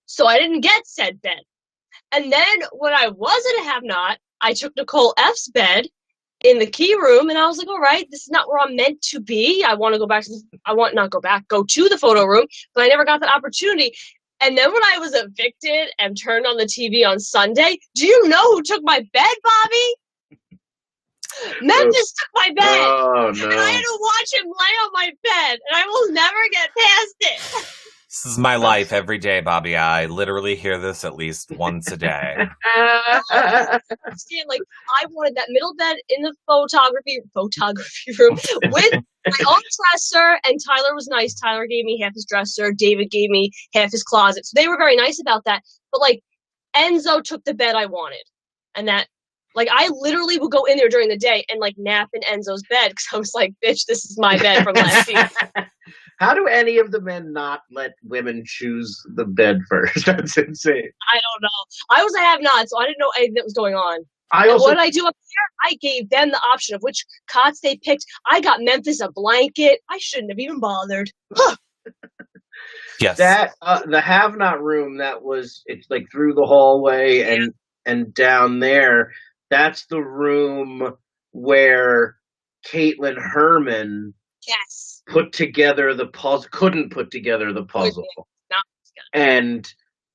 So I didn't get said bed. And then when I wasn't a have-not, I took Nicole F's bed in the key room, and I was like, all right, this is not where I'm meant to be. I want to go back to go to the photo room, but I never got that opportunity. And then when I was evicted and turned on the TV on Sunday, do you know who took my bed, Bobby? Memphis took my bed. Oh, no. And I had to watch him lay on my bed, and I will never get past it. This is my life every day, Bobby. I literally hear this at least once a day. Like, I wanted that middle bed in the photography room with my own dresser, and Tyler was nice. Tyler gave me half his dresser. David gave me half his closet. So they were very nice about that. But, like, Enzo took the bed I wanted. And that, like, I literally would go in there during the day and, like, nap in Enzo's bed because I was like, bitch, this is my bed from last season. How do any of the men not let women choose the bed first? That's insane. I don't know. I was a have-not, so I didn't know anything that was going on. What did I do up there? I gave them the option of which cots they picked. I got Memphis a blanket. I shouldn't have even bothered. Yes. That the have-not room, it's like through the hallway and down there. That's the room where Caitlin Herman couldn't put together the puzzle. And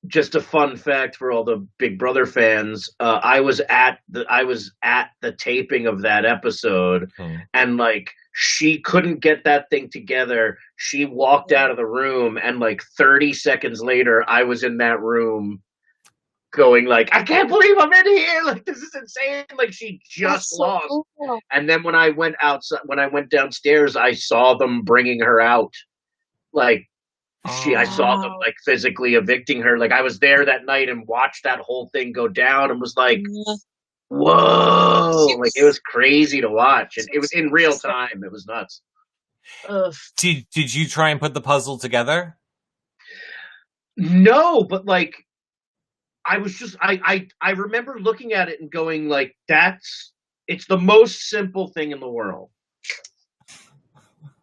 just a fun fact for all the Big Brother fans, I was at the taping of that episode, and like she couldn't get that thing together. She walked out of the room, and like 30 seconds later, I was in that room going like, I can't believe I'm in here. Like, this is insane. Like, she just lost. Cool. And then when I went downstairs, I saw them bringing her out. Like, I saw them like physically evicting her. Like, I was there that night and watched that whole thing go down and was like, whoa. Like, it was crazy to watch. And it was in real time. It was nuts. Did you try and put the puzzle together? No, but like, I was just, I remember looking at it and going like, it's the most simple thing in the world.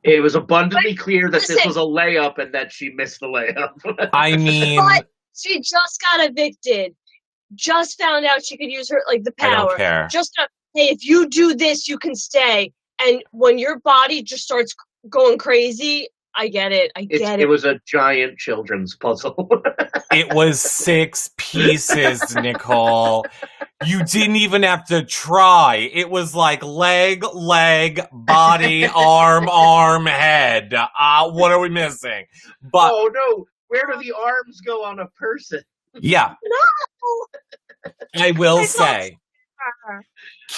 It was abundantly clear that this was a layup and that she missed the layup. I mean, but she just got evicted. Just found out she could use the power. I don't care. Hey, if you do this, you can stay. And when your body just starts going crazy, I get it. It was a giant children's puzzle. It was 6 pieces, Nicole. You didn't even have to try. It was like leg, body, arm, head. What are we missing? But oh no, where do the arms go on a person? Yeah. No. I will say.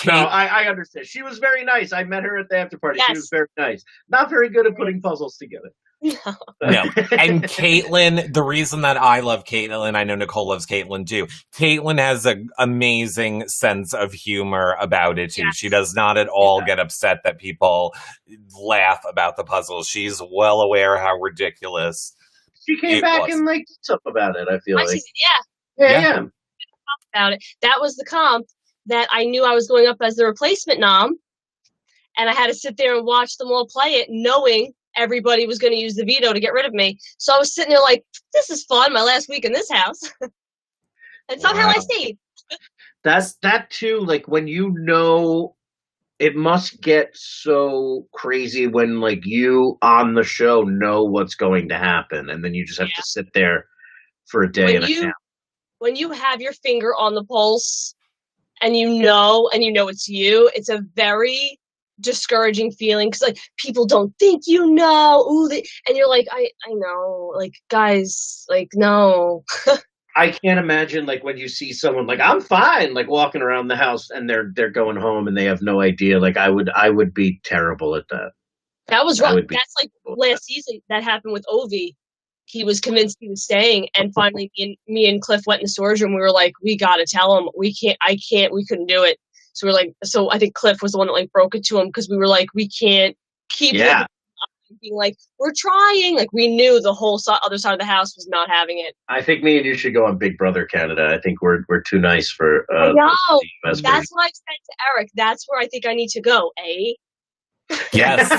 No, I understand. She was very nice. I met her at the after party. Yes. She was very nice. Not very good at putting puzzles together. No. And Caitlin, the reason that I love Caitlin, I know Nicole loves Caitlin too. Caitlin has an amazing sense of humor about it too. Yes. She does not at all get upset that people laugh about the puzzles. She's well aware how ridiculous she came back and like stuff about it, I feel like. Yeah. Yeah. About it. That was the comp. that I knew I was going up as the replacement nom, and I had to sit there and watch them all play it, knowing everybody was going to use the veto to get rid of me. So I was sitting there like, this is fun, my last week in this house. And somehow I stayed. That too, like when you know, it must get so crazy when like you on the show know what's going to happen, and then you just have to sit there for a day and a half. When you have your finger on the pulse and you know it's you, it's a very discouraging feeling because like people don't think you know. And you're like, I know, like guys, like no. I can't imagine like when you see someone like I'm fine, like walking around the house and they're going home and they have no idea. Like I would be terrible at that. That was wrong. That's like last season that happened with Ovi. He was convinced he was staying, and finally me and Cliff went in the storage room. We were like, we got to tell him. We couldn't do it. So we're like, so I think Cliff was the one that like broke it to him because we were like, we can't keep being like, we're trying. Like we knew the whole other side of the house was not having it. I think me and you should go on Big Brother Canada. I think we're too nice for. No, that's what I said to Eric. That's where I think I need to go. Yes.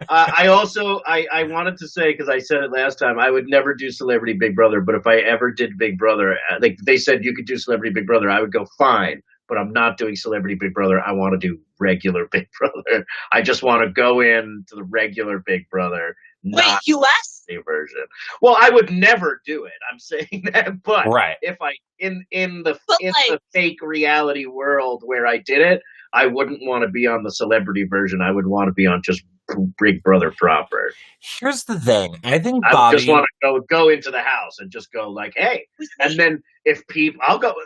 I wanted to say, because I said it last time, I would never do Celebrity Big Brother, but if I ever did Big Brother, like they said you could do Celebrity Big Brother, I would go fine, but I'm not doing Celebrity Big Brother. I want to do regular Big Brother. I just want to go in to the regular Big Brother. Wait, US? Version. Well, I would never do it. I'm saying that, but right. If I in the fake reality world where I did it, I wouldn't want to be on the celebrity version. I would want to be on just Big Brother proper. Here's the thing. I think I just want to go into the house and just go like, hey. And then if people,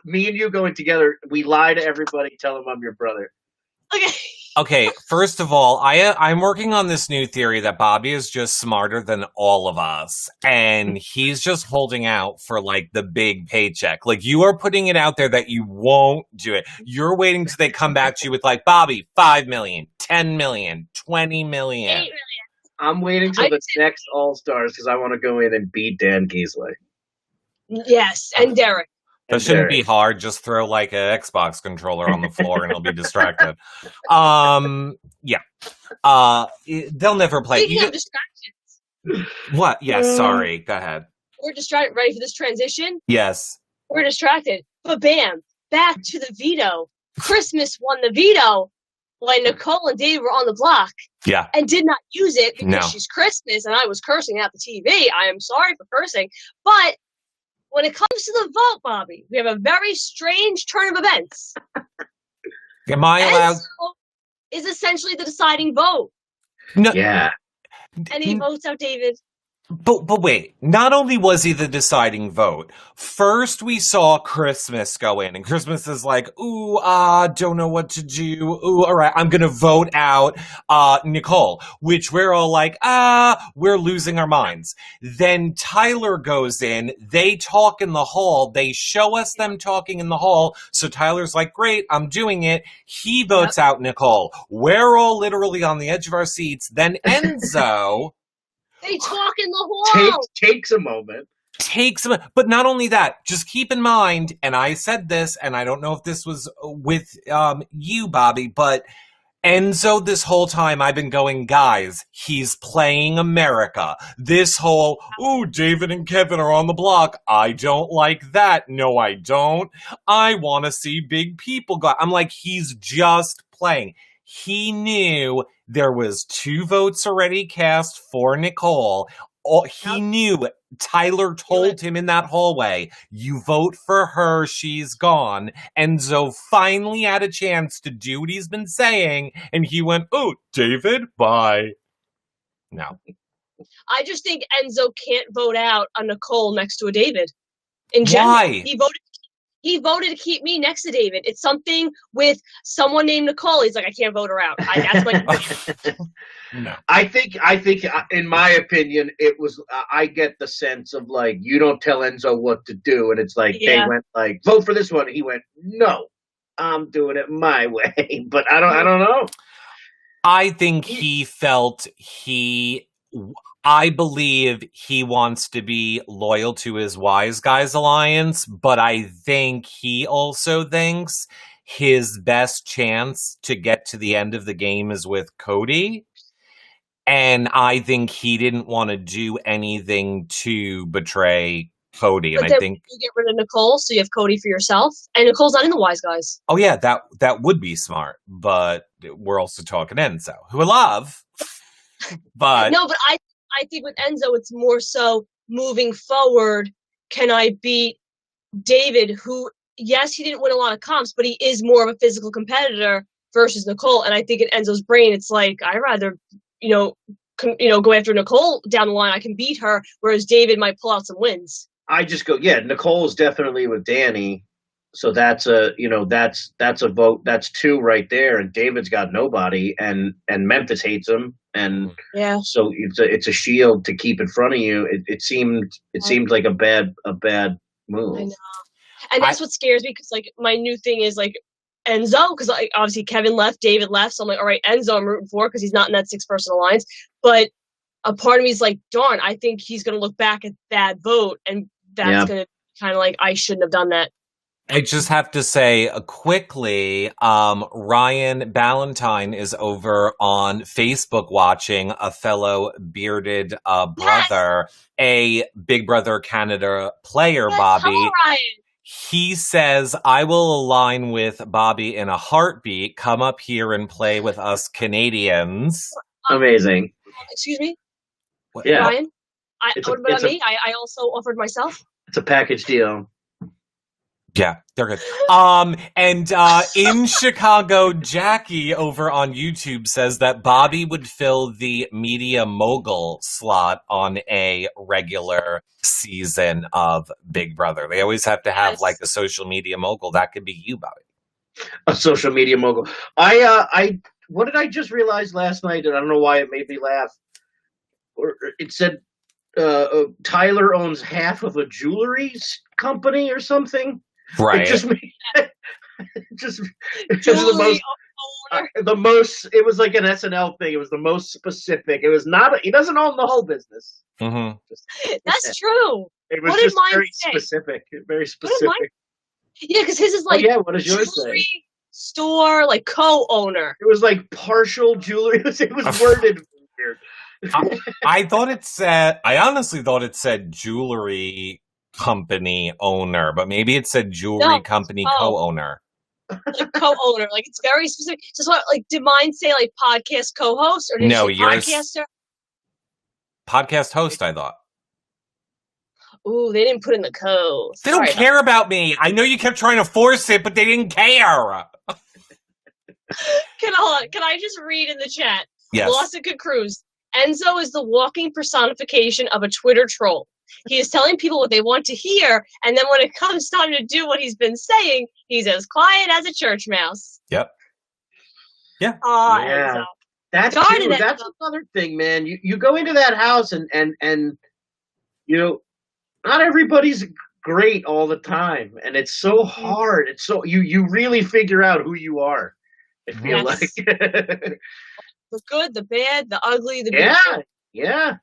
me and you going together, we lie to everybody, tell them I'm your brother. Okay, first of all, I'm working on this new theory that Bobby is just smarter than all of us, and he's just holding out for, like, the big paycheck. Like, you are putting it out there that you won't do it. You're waiting till they come back to you with, like, Bobby, 5 million, 10 million, 20 million. 8 million. I'm waiting till the next All-Stars because I want to go in and beat Dan Giesley. Yes, and Derek. That shouldn't be hard. Just throw like an Xbox controller on the floor and he'll be distracted. Yeah. They'll never play. Speaking of distractions. What? Yes, sorry. Go ahead. We're distracted. Ready for this transition? Yes. We're distracted. But bam, back to the veto. Christmas won the veto when Nicole and Dave were on the block. Yeah. And did not use it because she's Christmas and I was cursing at the TV. I am sorry for cursing. But when it comes to the vote, Bobby, we have a very strange turn of events. Am I allowed? Enzo is essentially the deciding vote. No. Yeah. And he votes out David. But wait, not only was he the deciding vote, first we saw Christmas go in, and Christmas is like, ooh, don't know what to do. Ooh, all right, I'm gonna vote out Nicole, which we're all like, we're losing our minds. Then Tyler goes in, they talk in the hall, they show us them talking in the hall, so Tyler's like, great, I'm doing it. He votes out Nicole. We're all literally on the edge of our seats. Then Enzo... They talk in the hall. Takes a moment. But not only that, just keep in mind, and I said this, and I don't know if this was with you, Bobby, but Enzo, this whole time I've been going, guys, he's playing America. This whole, ooh, David and Kevin are on the block. I don't like that. No, I don't. I want to see big people go. I'm like, he's just playing. He knew there was 2 votes already cast for Nicole. He knew. Tyler told him in that hallway, you vote for her, she's gone. Enzo finally had a chance to do what he's been saying, and he went, oh, David, bye. No. I just think Enzo can't vote out a Nicole next to a David. In general, why? He voted to keep me next to David. It's something with someone named Nicole. He's like, I can't vote her out. That's my. No. I think, in my opinion, it was. I get the sense of like, you don't tell Enzo what to do, and it's like they went like, vote for this one. He went, no, I'm doing it my way. But I don't know. I think he felt I believe he wants to be loyal to his Wise Guys alliance, but I think he also thinks his best chance to get to the end of the game is with Cody. And I think he didn't want to do anything to betray Cody. And But I then think you get rid of Nicole, so you have Cody for yourself. And Nicole's not in the Wise Guys. oh yeah, that would be smart. But we're also talking Enzo, who I love. But No, but I think with Enzo, it's more so moving forward. Can I beat David, who, yes, he didn't win a lot of comps, but he is more of a physical competitor versus Nicole. And I think in Enzo's brain, it's like, I'd rather, go after Nicole down the line. I can beat her, whereas David might pull out some wins. I just go, yeah, Nicole's definitely with Danny. So that's a vote. That's 2 right there. And David's got nobody, and Memphis hates him. And yeah, so it's a shield to keep in front of you. It seemed like a bad move. I know. And that's what scares me, because like my new thing is like Enzo, because like obviously Kevin left, David left, so I'm like, all right, Enzo, I'm rooting for because he's not in that 6-person alliance. But a part of me is like, darn, I think he's going to look back at that vote, and that's going to kind of like, I shouldn't have done that. I just have to say quickly, Ryan Ballantyne is over on Facebook watching a fellow bearded brother, a Big Brother Canada player, Bobby. Hello, Ryan. He says, I will align with Bobby in a heartbeat. Come up here and play with us Canadians. Amazing. Excuse me? Yeah. Ryan? What about me? I also offered myself. It's a package deal. Yeah, they're good. And in Chicago, Jackie over on YouTube says that Bobby would fill the media mogul slot on a regular season of Big Brother. They always have to have like a social media mogul. That could be you, Bobby. A social media mogul. What did I just realize last night? And I don't know why it made me laugh. It said Tyler owns half of a jewelry company or something. Right. It just the most. It was like an SNL thing. It was the most specific. It was not. He doesn't own the whole business. Mm-hmm. That's true. It was just very specific. Very specific. Yeah, because his is like. Oh, yeah. What does yours say? Store, like co-owner. It was like partial jewelry. It was worded weird. I honestly thought it said jewelry company owner, but maybe it said jewelry company co-owner. Like co-owner, like it's very specific. Just what, like, did mine say like podcast co-host or did no, it say podcaster? Podcast host, I thought. Ooh, they didn't put in the code. They don't care about me. I know you kept trying to force it, but they didn't care. Can I just read in the chat? Yes. Lossica Cruz. Enzo is the walking personification of a Twitter troll. He is telling people what they want to hear, and then when it comes time to do what he's been saying, he's as quiet as a church mouse. Yep. Yeah. Yeah. Enzo. That's another thing, man. You go into that house and not everybody's great all the time, and it's so hard. It's so you really figure out who you are. I feel like the good, the bad, the ugly, the beautiful. Yeah.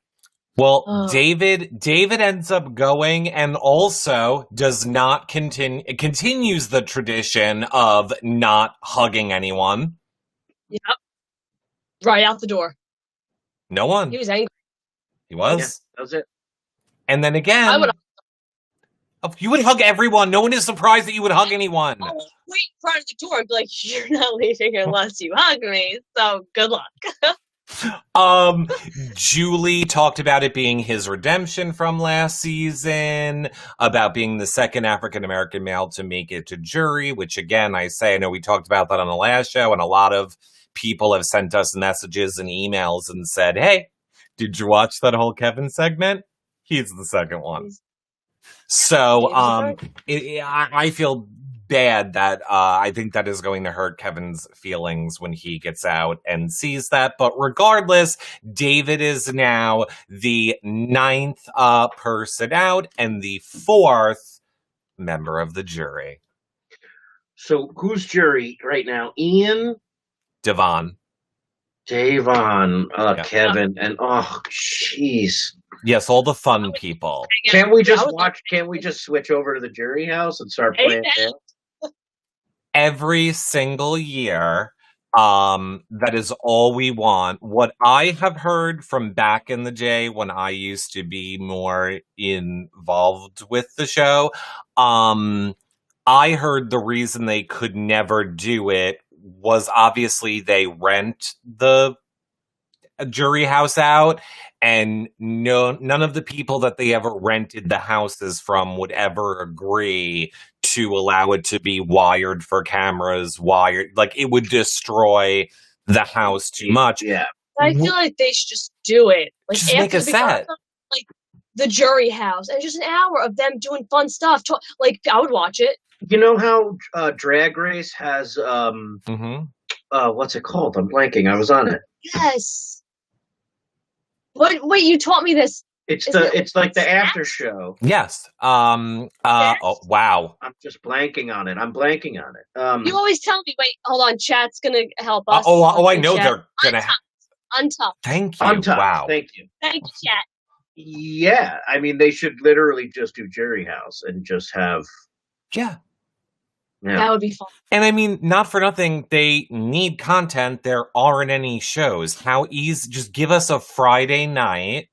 Well, David ends up going and also does not continues the tradition of not hugging anyone. Yep. Right out the door. No one. He was angry. He was. Yeah, that was it. And then again, you would hug everyone. No one is surprised that you would hug anyone. Wait in front of the door and be like, you're not leaving unless you hug me. So good luck. Julie talked about it being his redemption from last season, about being the second African-American male to make it to jury, which again, I know we talked about that on the last show, and a lot of people have sent us messages and emails and said, hey, did you watch that whole Kevin segment? He's the second one. So I feel bad that I think that is going to hurt Kevin's feelings when he gets out and sees that. But regardless, David is now the 9th person out and the 4th member of the jury. So who's jury right now? Ian? Devon. Davon, Yeah. Kevin, and oh, jeez. Yes, all the fun people. Can't we just Can't we just switch over to the jury house and start playing? Every single year, that is all we want. What I have heard from back in the day when I used to be more involved with the show, I heard the reason they could never do it was obviously they rent the jury house out, and none of the people that they ever rented the houses from would ever agree to allow it to be wired for cameras, like it would destroy the house too much. Yeah. I feel like they should just do it. Like just make a set. Like the jury house, and just an hour of them doing fun stuff. Like I would watch it. You know how Drag Race has what's it called? I'm blanking. I was on it. Yes. Wait, you taught me this. It's like the after show. Yes. Oh, wow. I'm just blanking on it. You always tell me. Wait, hold on. Chat's gonna help us. I know they're gonna. Untucked. Thank you. Untucked. Wow. Thank you. Thank you, Chat. Yeah, I mean they should literally just do jury house and just have. Yeah. That would be fun. And I mean, not for nothing, they need content. There aren't any shows. How easy? Just give us a Friday night,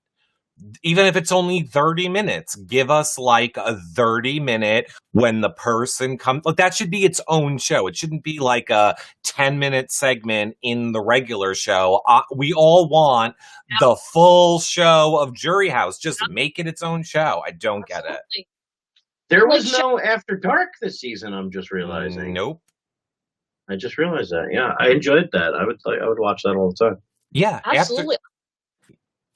even if it's only 30 minutes. Give us like a 30-minute when the person comes. Like that should be its own show. It shouldn't be like a 10-minute segment in the regular show. We all want the full show of Jury House. Just make it its own show. I don't get it. There was no After Dark this season. I'm just realizing. Nope. I just realized that. Yeah, I enjoyed that. I would watch that all the time. Yeah, absolutely.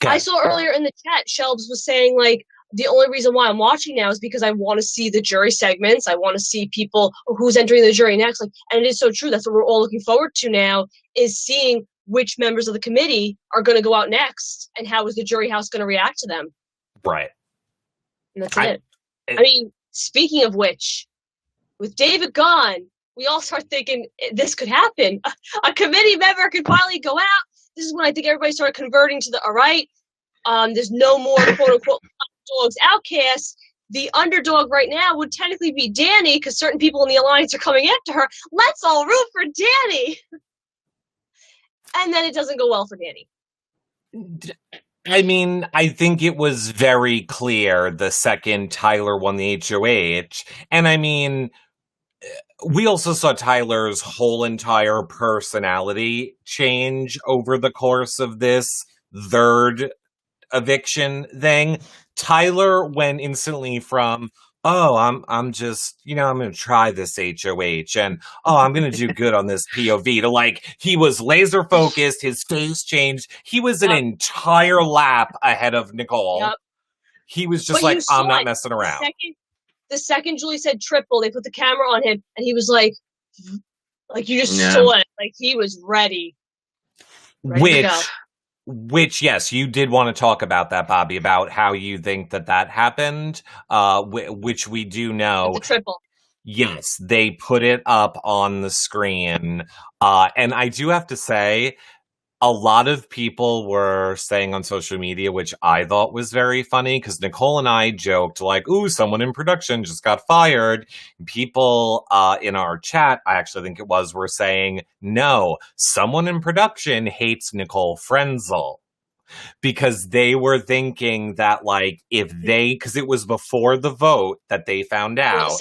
I saw earlier in the chat, Shelbs was saying like the only reason why I'm watching now is because I want to see the jury segments. I want to see people who's entering the jury next. Like, and it is so true. That's what we're all looking forward to now, is seeing which members of the committee are going to go out next, and how is the jury house going to react to them. Right. And that's it. I mean, speaking of which, with David gone, we all start thinking this could happen. A committee member could finally go out. This is when I think everybody started converting to the, all right, there's no more quote-unquote dogs outcasts. The underdog right now would technically be Danny, because certain people in the alliance are coming after her. Let's all root for Danny. And then it doesn't go well for Danny. I mean, I think it was very clear the second Tyler won the HOH. And I mean, we also saw Tyler's whole entire personality change over the course of this third eviction thing. Tyler went instantly from, oh, I'm just, I'm going to try this HOH, and oh, I'm going to do good on this POV, to like, he was laser focused, his face changed. He was an entire lap ahead of Nicole. Yep. He was just like, I'm not messing around. The second Julie said triple, they put the camera on him, and he was like you just saw it. Like he was ready to go. Which, yes, you did want to talk about that, Bobby, about how you think that happened, which we do know. The triple. Yes, they put it up on the screen. And I do have to say, a lot of people were saying on social media, which I thought was very funny, because Nicole and I joked like, ooh, someone in production just got fired. People in our chat, I actually think it was, were saying, no, someone in production hates Nicole Frenzel. Because they were thinking that, like, because it was before the vote that they found out.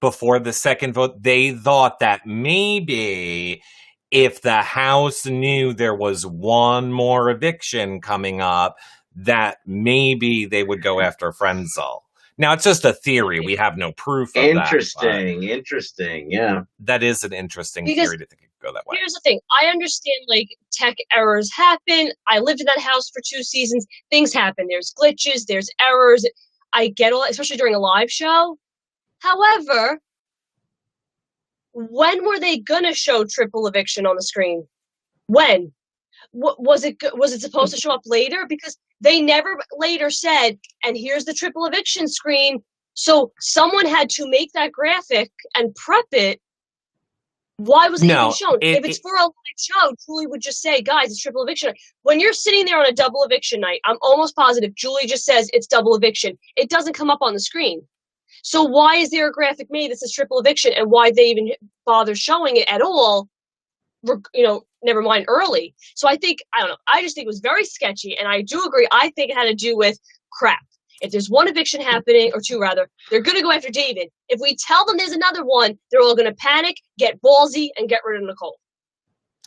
Before the second vote, they thought that maybe if the House knew there was one more eviction coming up, that maybe they would go after Frenzel. Now, it's just a theory. We have no proof of that. Interesting. Yeah. That is an interesting theory to think it could go that way. Here's the thing. I understand, like, tech errors happen. I lived in that house for 2 seasons. Things happen. There's glitches. There's errors. I get all that, especially during a live show. However, when were they gonna show triple eviction on the screen? When? Was it supposed to show up later? Because they never later said, and here's the triple eviction screen. So someone had to make that graphic and prep it Why was it even shown? If it's for a live show, Julie would just say, guys, it's triple eviction. When you're sitting there on a double eviction night, I'm almost positive Julie just says it's double eviction. It doesn't come up on the screen. So why is there a graphic made that says triple eviction, and why they even bother showing it at all? Never mind early. So I don't know. I just think it was very sketchy, and I do agree. I think it had to do with crap. If there's one eviction happening, or two rather, they're going to go after David. If we tell them there's another one, they're all going to panic, get ballsy, and get rid of Nicole.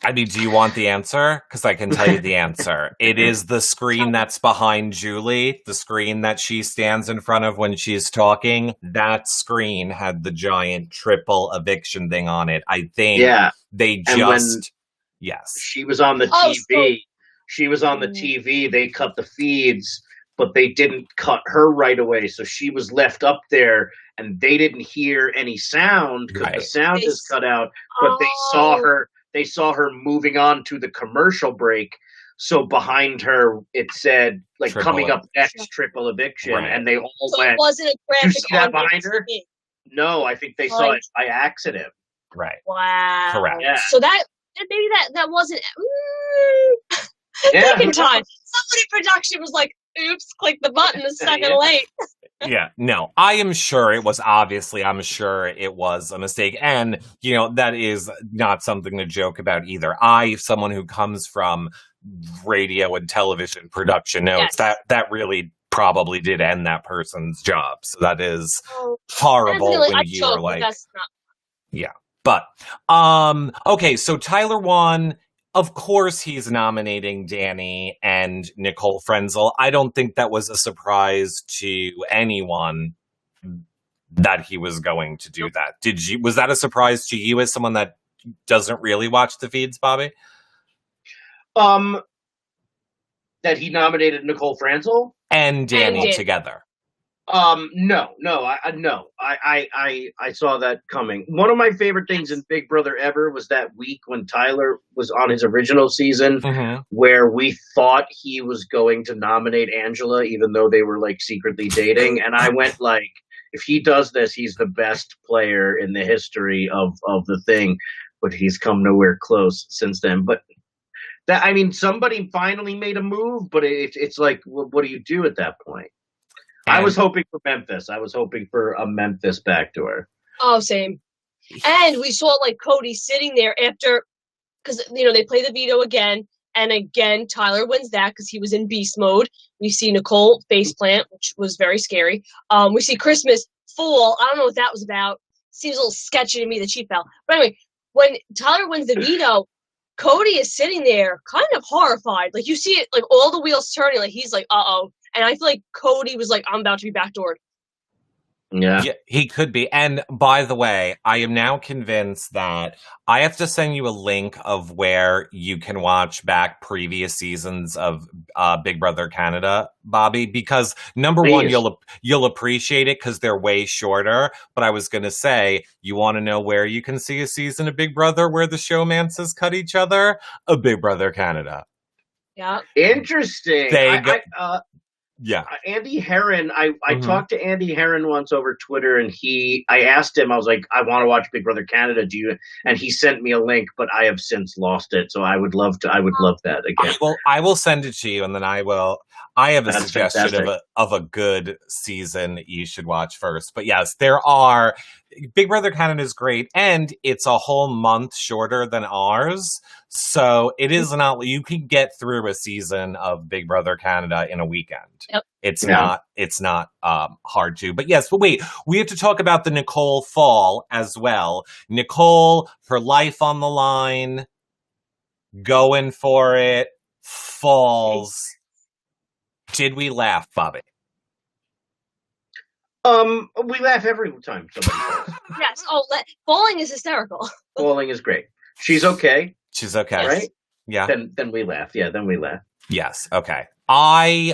I mean, do you want the answer? Because I can tell you the answer. It is the screen that's behind Julie, the screen that she stands in front of when she's talking. That screen had the giant triple eviction thing on it. I think they just... Yes. She was on the TV. She was on the TV. They cut the feeds, but they didn't cut her right away. So she was left up there, and they didn't hear any sound because the sound is cut out. But they saw her. They saw her moving on to the commercial break. So behind her, it said coming up next, triple eviction, and they all went. It wasn't a graphic. Did you see that behind her? No, I think they saw it by accident. Right. Wow. Correct. Yeah. So maybe that wasn't. Second time, somebody production was like, "Oops, click the button a second late." Yeah, no, I'm sure it was a mistake. And, that is not something to joke about either. Someone who comes from radio and television production knows that really probably did end that person's job. So that is horrible when you're like, yeah. But, okay, so Tyler won. Of course, he's nominating Danny and Nicole Frenzel. I don't think that was a surprise to anyone that he was going to do that. Was that a surprise to you as someone that doesn't really watch the feeds, Bobby? That he nominated Nicole Frenzel and Danny together. No. I saw that coming. One of my favorite things in Big Brother ever was that week when Tyler was on his original season, where we thought he was going to nominate Angela, even though they were secretly dating. And I went if he does this, he's the best player in the history of the thing. But he's come nowhere close since then. But somebody finally made a move, but it's what do you do at that point? I was hoping for Memphis. I was hoping for a Memphis backdoor. Oh, same. And we saw Cody sitting there after, because they play the veto again, and again Tyler wins that because he was in beast mode. We see Nicole faceplant, which was very scary. We see Christmas fall. I don't know what that was about. Seems a little sketchy to me that she fell. But anyway, when Tyler wins the veto, Cody is sitting there kind of horrified. You see it, all the wheels turning. He's uh-oh. And I feel like Cody was I'm about to be backdoored. Yeah, he could be. And by the way, I am now convinced that I have to send you a link of where you can watch back previous seasons of Big Brother Canada, Bobby, because number one, you'll appreciate it because they're way shorter. But I was going to say, you want to know where you can see a season of Big Brother where the showmances cut each other? A Big Brother Canada. Yeah. Interesting. Yeah. Andy Herron, I talked to Andy Herron once over Twitter, and I asked him, I was like, I want to watch Big Brother Canada. And he sent me a link, but I have since lost it. So I would love that again. I will send it to you, and then I have a suggestion of a good season you should watch first. But yes, Big Brother Canada is great, and it's a whole month shorter than ours. So it is not, you can get through a season of Big Brother Canada in a weekend. Yep. It's not hard to. But yes, wait, we have to talk about the Nicole fall as well. Nicole, her life on the line, going for it, falls. Did we laugh, Bobby? We laugh every time somebody falls. Yes. Oh, falling is hysterical. Falling is great. She's okay. She's okay. Right? Yeah. Then we laugh. Yeah, then we laugh. Yes. Okay. I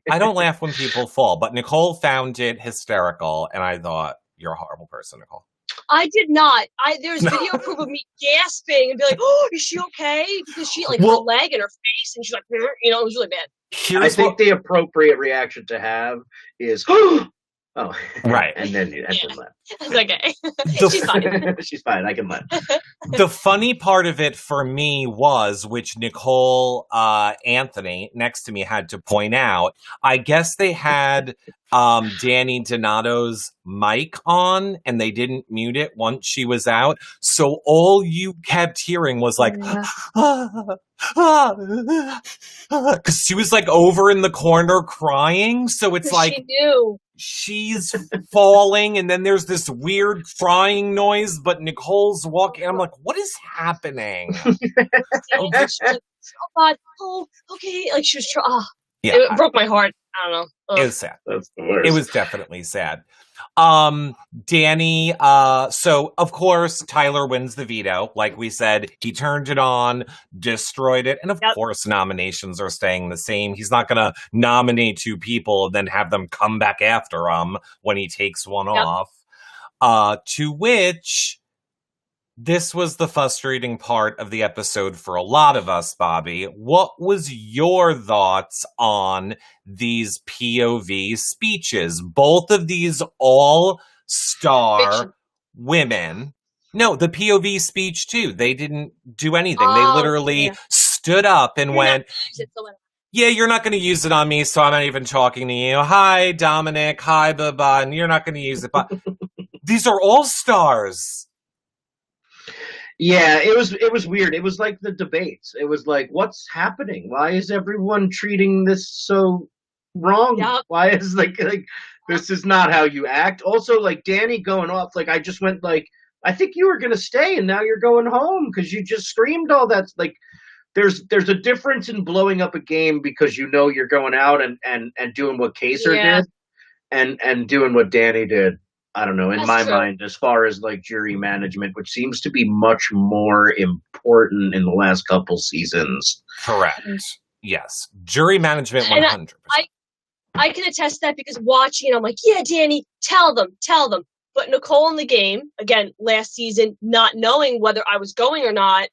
don't laugh when people fall, but Nicole found it hysterical, and I thought, you're a horrible person, Nicole. I did not. There's video proof of me gasping and be like, "Oh, is she okay?" Because she her leg and her face, and she's like, it was really bad. I think the appropriate reaction to have is, "Oh, Oh, Right. And then left. It's okay. She's fine. She's fine. I can let. The funny part of it for me was, which Nicole Anthony next to me had to point out, I guess they had Danny Donato's mic on and they didn't mute it once she was out. So all you kept hearing was like, because she was like over in the corner crying. So it's like, she knew. She's falling, and then there's this weird crying noise, but Nicole's walking. I'm like, what is happening? Oh God! Oh, okay. Like she was. Yeah, it broke my heart. I don't know. Ugh. It was sad. That's the worst. It was definitely sad. Danny, so of course Tyler wins the veto. Like we said, he turned it on, destroyed it, and of course nominations are staying the same. He's not gonna nominate 2 people and then have them come back after him when he takes one off. To which this was the frustrating part of the episode for a lot of us, Bobby. What was your thoughts on these POV speeches? Both of these all-star women. No, the POV speech too. They didn't do anything. They literally stood up and went, yeah, you're not going to use it on me, so I'm not even talking to you. Hi, Dominic. Hi, Baba. And you're not going to use it. But these are all-stars. Yeah, it was weird. It was like the debates. It was like, what's happening? Why is everyone treating this so wrong? Yep. Why is like this is not how you act? Also, like Danny going off, like I just went like, I think you were gonna stay and now you're going home because you just screamed all that. Like there's a difference in blowing up a game because you know you're going out and doing what Kaser did and doing what Danny did. I don't know, in my mind, as far as like jury management, which seems to be much more important in the last couple seasons. Correct. Yes. Jury management 100%. I can attest that because watching it, I'm like, yeah, Danny, tell them. But Nicole in the game, again, last season, not knowing whether I was going or not,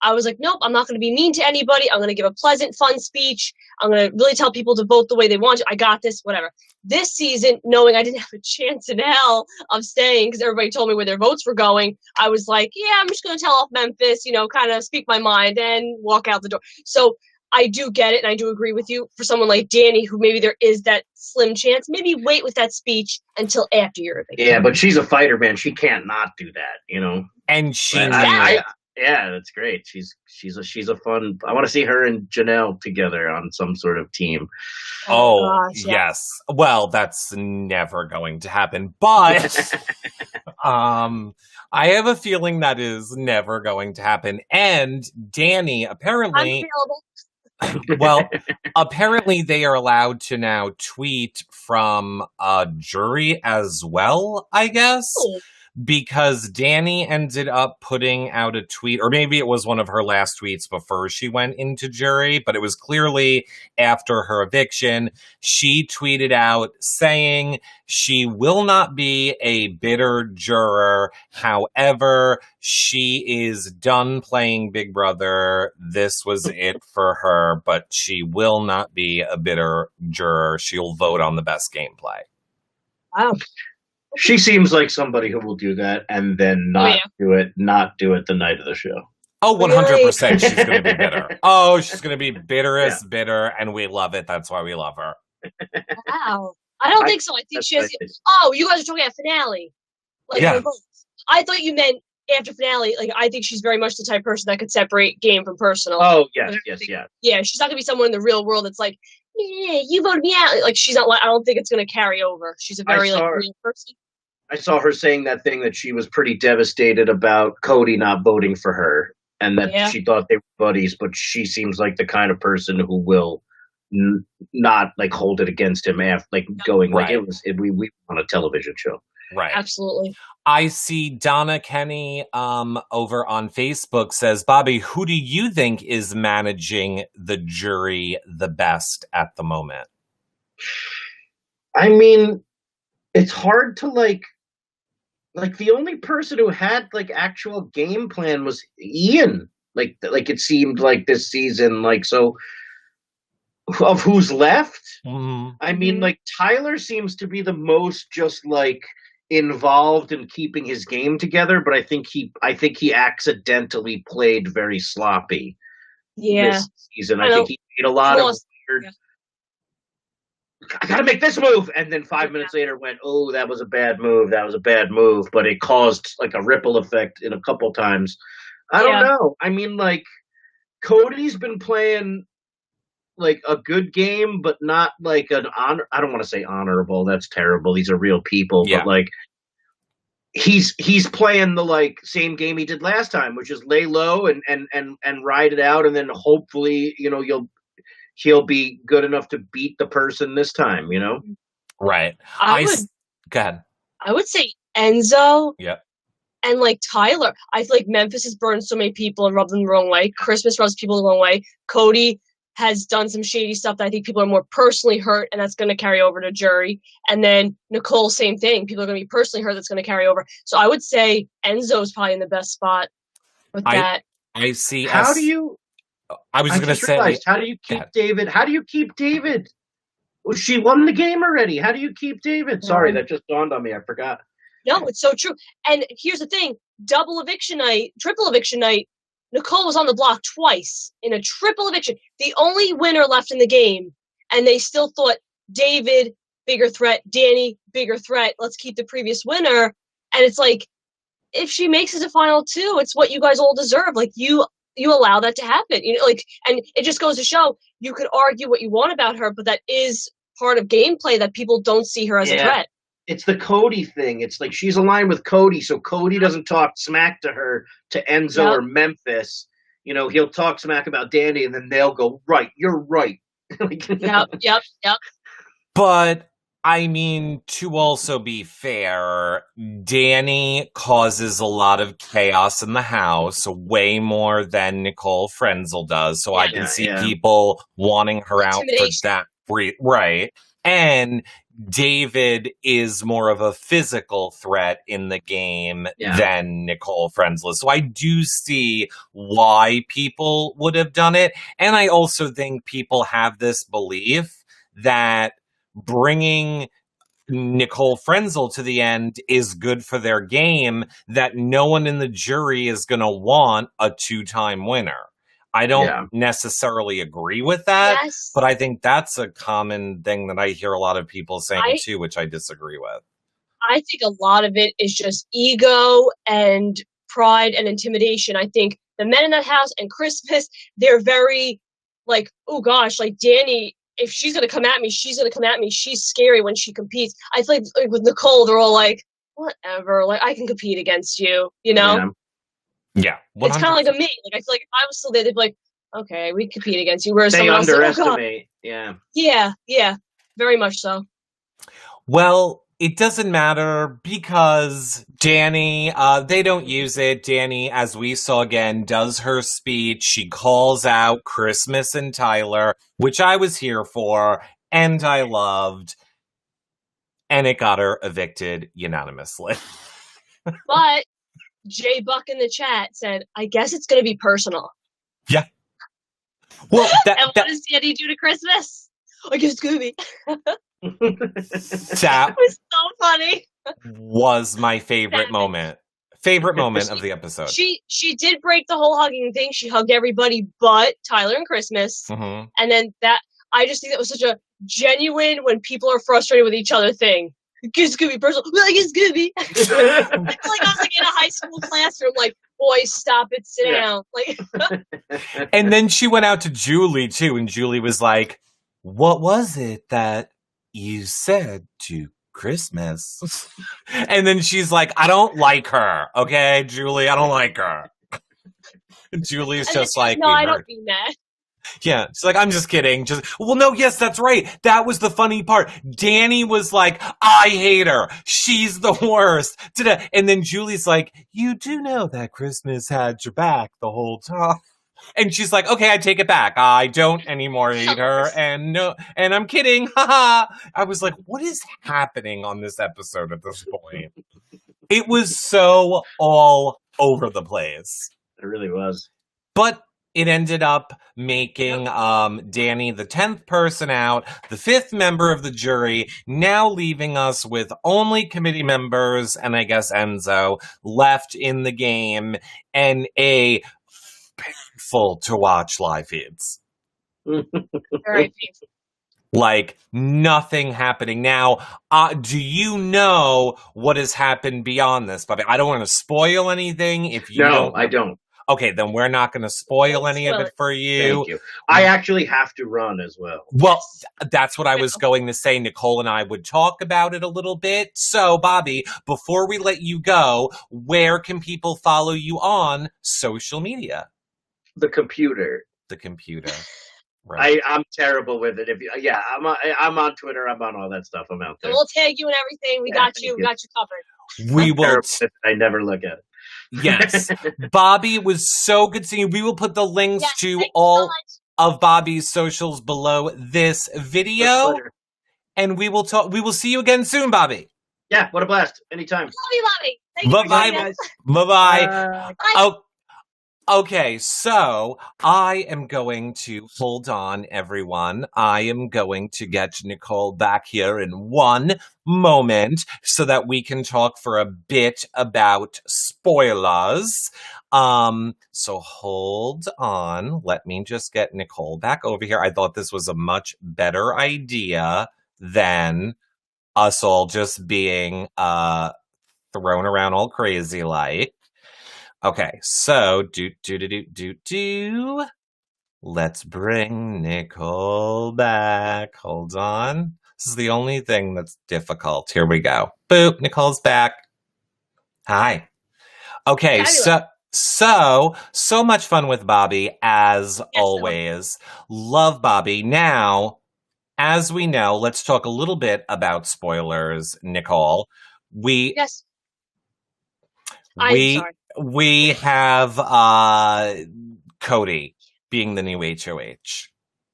I was like, nope, I'm not going to be mean to anybody. I'm going to give a pleasant, fun speech. I'm going to really tell people to vote the way they want to. I got this, whatever. This season, knowing I didn't have a chance in hell of staying because everybody told me where their votes were going, I was like, yeah, I'm just going to tell off Memphis, kind of speak my mind and walk out the door. So I do get it, and I do agree with you. For someone like Danny, who maybe there is that slim chance, maybe wait with that speech until after your eviction. Yeah, but she's a fighter, man. She can't not do that, And she yeah, that's great. She's a fun. I want to see her and Janelle together on some sort of team. Oh gosh, yes. Well, that's never going to happen. But I have a feeling that is never going to happen. And Danny apparently, well, apparently they are allowed to now tweet from a jury as well, I guess. Oh. Because Danny ended up putting out a tweet, or maybe it was one of her last tweets before she went into jury, but it was clearly after her eviction. She tweeted out saying she will not be a bitter juror. However, she is done playing Big Brother. This was it for her, but she will not be a bitter juror. She'll vote on the best gameplay. Wow. She seems like somebody who will do that and then not do it the night of the show. Oh, 100% she's going to be bitter. Oh, she's going to be bitterest bitter, and we love it. That's why we love her. Wow. I don't think so. I think she has... Oh, you guys are talking about finale. Like, I thought you meant after finale. Like, I think she's very much the type of person that could separate game from personal. Oh, yes. Yeah, she's not going to be someone in the real world that's like, yeah, you voted me out. Like, she's not like... I don't think it's going to carry over. She's a very, real person. I saw her saying that thing that she was pretty devastated about Cody not voting for her and that she thought they were buddies, but she seems like the kind of person who will not like hold it against him after going like we on a television show. Right. Absolutely. I see Donna Kenny over on Facebook says, Bobby, who do you think is managing the jury the best at the moment? I mean, it's hard to like the only person who had actual game plan was Ian. Like it seemed like this season, so of who's left. Mm. I mean, like Tyler seems to be the most just like involved in keeping his game together, but I think he accidentally played very sloppy this season. I think he made a lot of weird. I gotta make this move, and then 5 minutes later went, "Oh, that was a bad move. That was a bad move." But it caused like a ripple effect in a couple times. I don't know. I mean, like Cody's been playing like a good game, but not like an honor. I don't want to say honorable. That's terrible. These are real people, but like he's playing the like same game he did last time, which is lay low and ride it out, and then hopefully he'll be good enough to beat the person this time. Right. Go ahead. I would say Enzo. Yeah. And like Tyler, I feel like Memphis has burned so many people and rubbed them the wrong way. Christmas rubs people the wrong way. Cody has done some shady stuff that I think people are more personally hurt, and that's going to carry over to jury. And then Nicole, same thing. People are going to be personally hurt. That's going to carry over. So I would say Enzo's probably in the best spot with that. I see. How do you? I was going to say, how do you keep David? How do you keep David? Well, she won the game already. How do you keep David? Sorry, that just dawned on me. I forgot. No, it's so true. And here's the thing. Double eviction night, triple eviction night, Nicole was on the block twice in a triple eviction. The only winner left in the game. And they still thought David, bigger threat, Danny, bigger threat. Let's keep the previous winner. And it's like, if she makes it to final two, it's what you guys all deserve. Like you allow that to happen. And it just goes to show you could argue what you want about her, but that is part of gameplay that people don't see her as a threat. It's the Cody thing. It's like she's aligned with Cody, so Cody doesn't talk smack to her, to Enzo or Memphis. He'll talk smack about Danny, and then they'll go, right, you're right. Yep. But, I mean, to also be fair, Danny causes a lot of chaos in the house, way more than Nicole Frenzel does, so I can see people wanting her out for that. Right. And David is more of a physical threat in the game than Nicole Frenzel. So I do see why people would have done it. And I also think people have this belief that bringing Nicole Frenzel to the end is good for their game, that no one in the jury is going to want a 2-time winner. I don't necessarily agree with that, but I think that's a common thing that I hear a lot of people saying too, which I disagree with. I think a lot of it is just ego and pride and intimidation. I think the men in that house and Christmas, they're very like, oh gosh, like Danny, if she's going to come at me, she's going to come at me. She's scary when she competes. I feel like with Nicole, they're all like, whatever, like I can compete against you, Yeah, 100%. It's kind of like a me. Like I feel like if I was still there, they'd be like, "Okay, we compete against you." Whereas they someone underestimate. Else, yeah, very much so. Well, it doesn't matter because Danny, they don't use it. Danny, as we saw again, does her speech. She calls out Christmas and Tyler, which I was here for and I loved, and it got her evicted unanimously. But Jay Buck in the chat said, I guess it's going to be personal. Yeah. Well, and what does Danny do to Christmas? I guess it's going to be. That was so funny. Was my favorite moment. Favorite moment of the episode. She did break the whole hugging thing. She hugged everybody but Tyler and Christmas. Mm-hmm. And then I just think that was such a genuine, when people are frustrated with each other thing. It's gonna be personal. Like it's gonna be. I feel like I was like in a high school classroom, like, boys, stop it, sit down. Like. And then she went out to Julie too, and Julie was like, "What was it that you said to Christmas?" And then she's like, "I don't like her, okay, Julie, I don't like her." Julie's just like, "No, I don't mean that." Yeah, she's like, I'm just kidding. Well, no, yes, that's right. That was the funny part. Danny was like, I hate her. She's the worst. And then Julie's like, you do know that Christmas had your back the whole time. And she's like, okay, I take it back. I don't anymore hate her. And I'm kidding. Haha. I was like, what is happening on this episode at this point? It was so all over the place. It really was. But it ended up making Danny the 10th person out, the 5th member of the jury, now leaving us with only committee members and I guess Enzo left in the game, and a painful to watch live feeds. Very painful. Like, nothing happening. Now, do you know what has happened beyond this, Bobby? I don't want to spoil anything. If you No, I don't. Okay, then we're not going to spoil any of it for you. Thank you. I actually have to run as well. Well, that's what I was going to say. Nicole and I would talk about it a little bit. So, Bobby, before we let you go, where can people follow you on social media? The computer. The computer. Right. I'm terrible with it. I'm on Twitter. I'm on all that stuff. I'm out there. And we'll tag you and everything. We got you. We got you covered. We will. I never look at it. Yes. Bobby, it was so good seeing you. We will put the links to all of Bobby's socials below this video. And we will talk. We will see you again soon, Bobby. Yeah, what a blast. Anytime. Love you, Bobby. Bye-bye, guys. Bye-bye. Oh, okay, so I am going to, hold on, everyone. I am going to get Nicole back here in one moment so that we can talk for a bit about spoilers. So hold on. Let me just get Nicole back over here. I thought this was a much better idea than us all just being thrown around all crazy like. Okay, so let's bring Nicole back. Hold on. This is the only thing that's difficult. Here we go. Boop, Nicole's back. Hi. Okay, so much fun with Bobby as always. Love Bobby. Now, as we know, let's talk a little bit about spoilers, Nicole. We have Cody being the new HOH.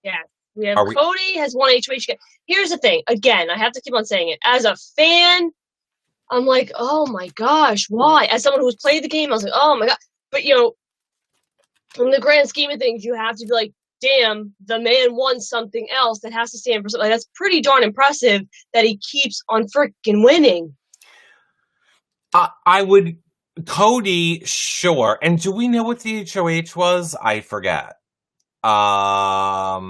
Yeah, we have Cody has one HOH. Here's the thing. Again, I have to keep on saying it. As a fan, I'm like, oh my gosh, why? As someone who's played the game, I was like, oh my god. But in the grand scheme of things, you have to be like, damn, the man won something else that has to stand for something. Like, that's pretty darn impressive that he keeps on freaking winning. I would. Cody, sure. And do we know what the HOH was? I forget. I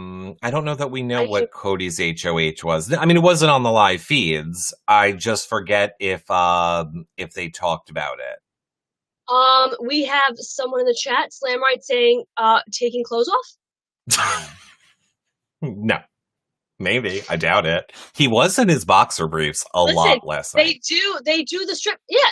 don't know that we know what Cody's HOH was. I mean, it wasn't on the live feeds. I just forget if they talked about it. We have someone in the chat, Slamrite, saying taking clothes off. No. Maybe. I doubt it. He was in his boxer briefs lot less. They do the strip. Yeah.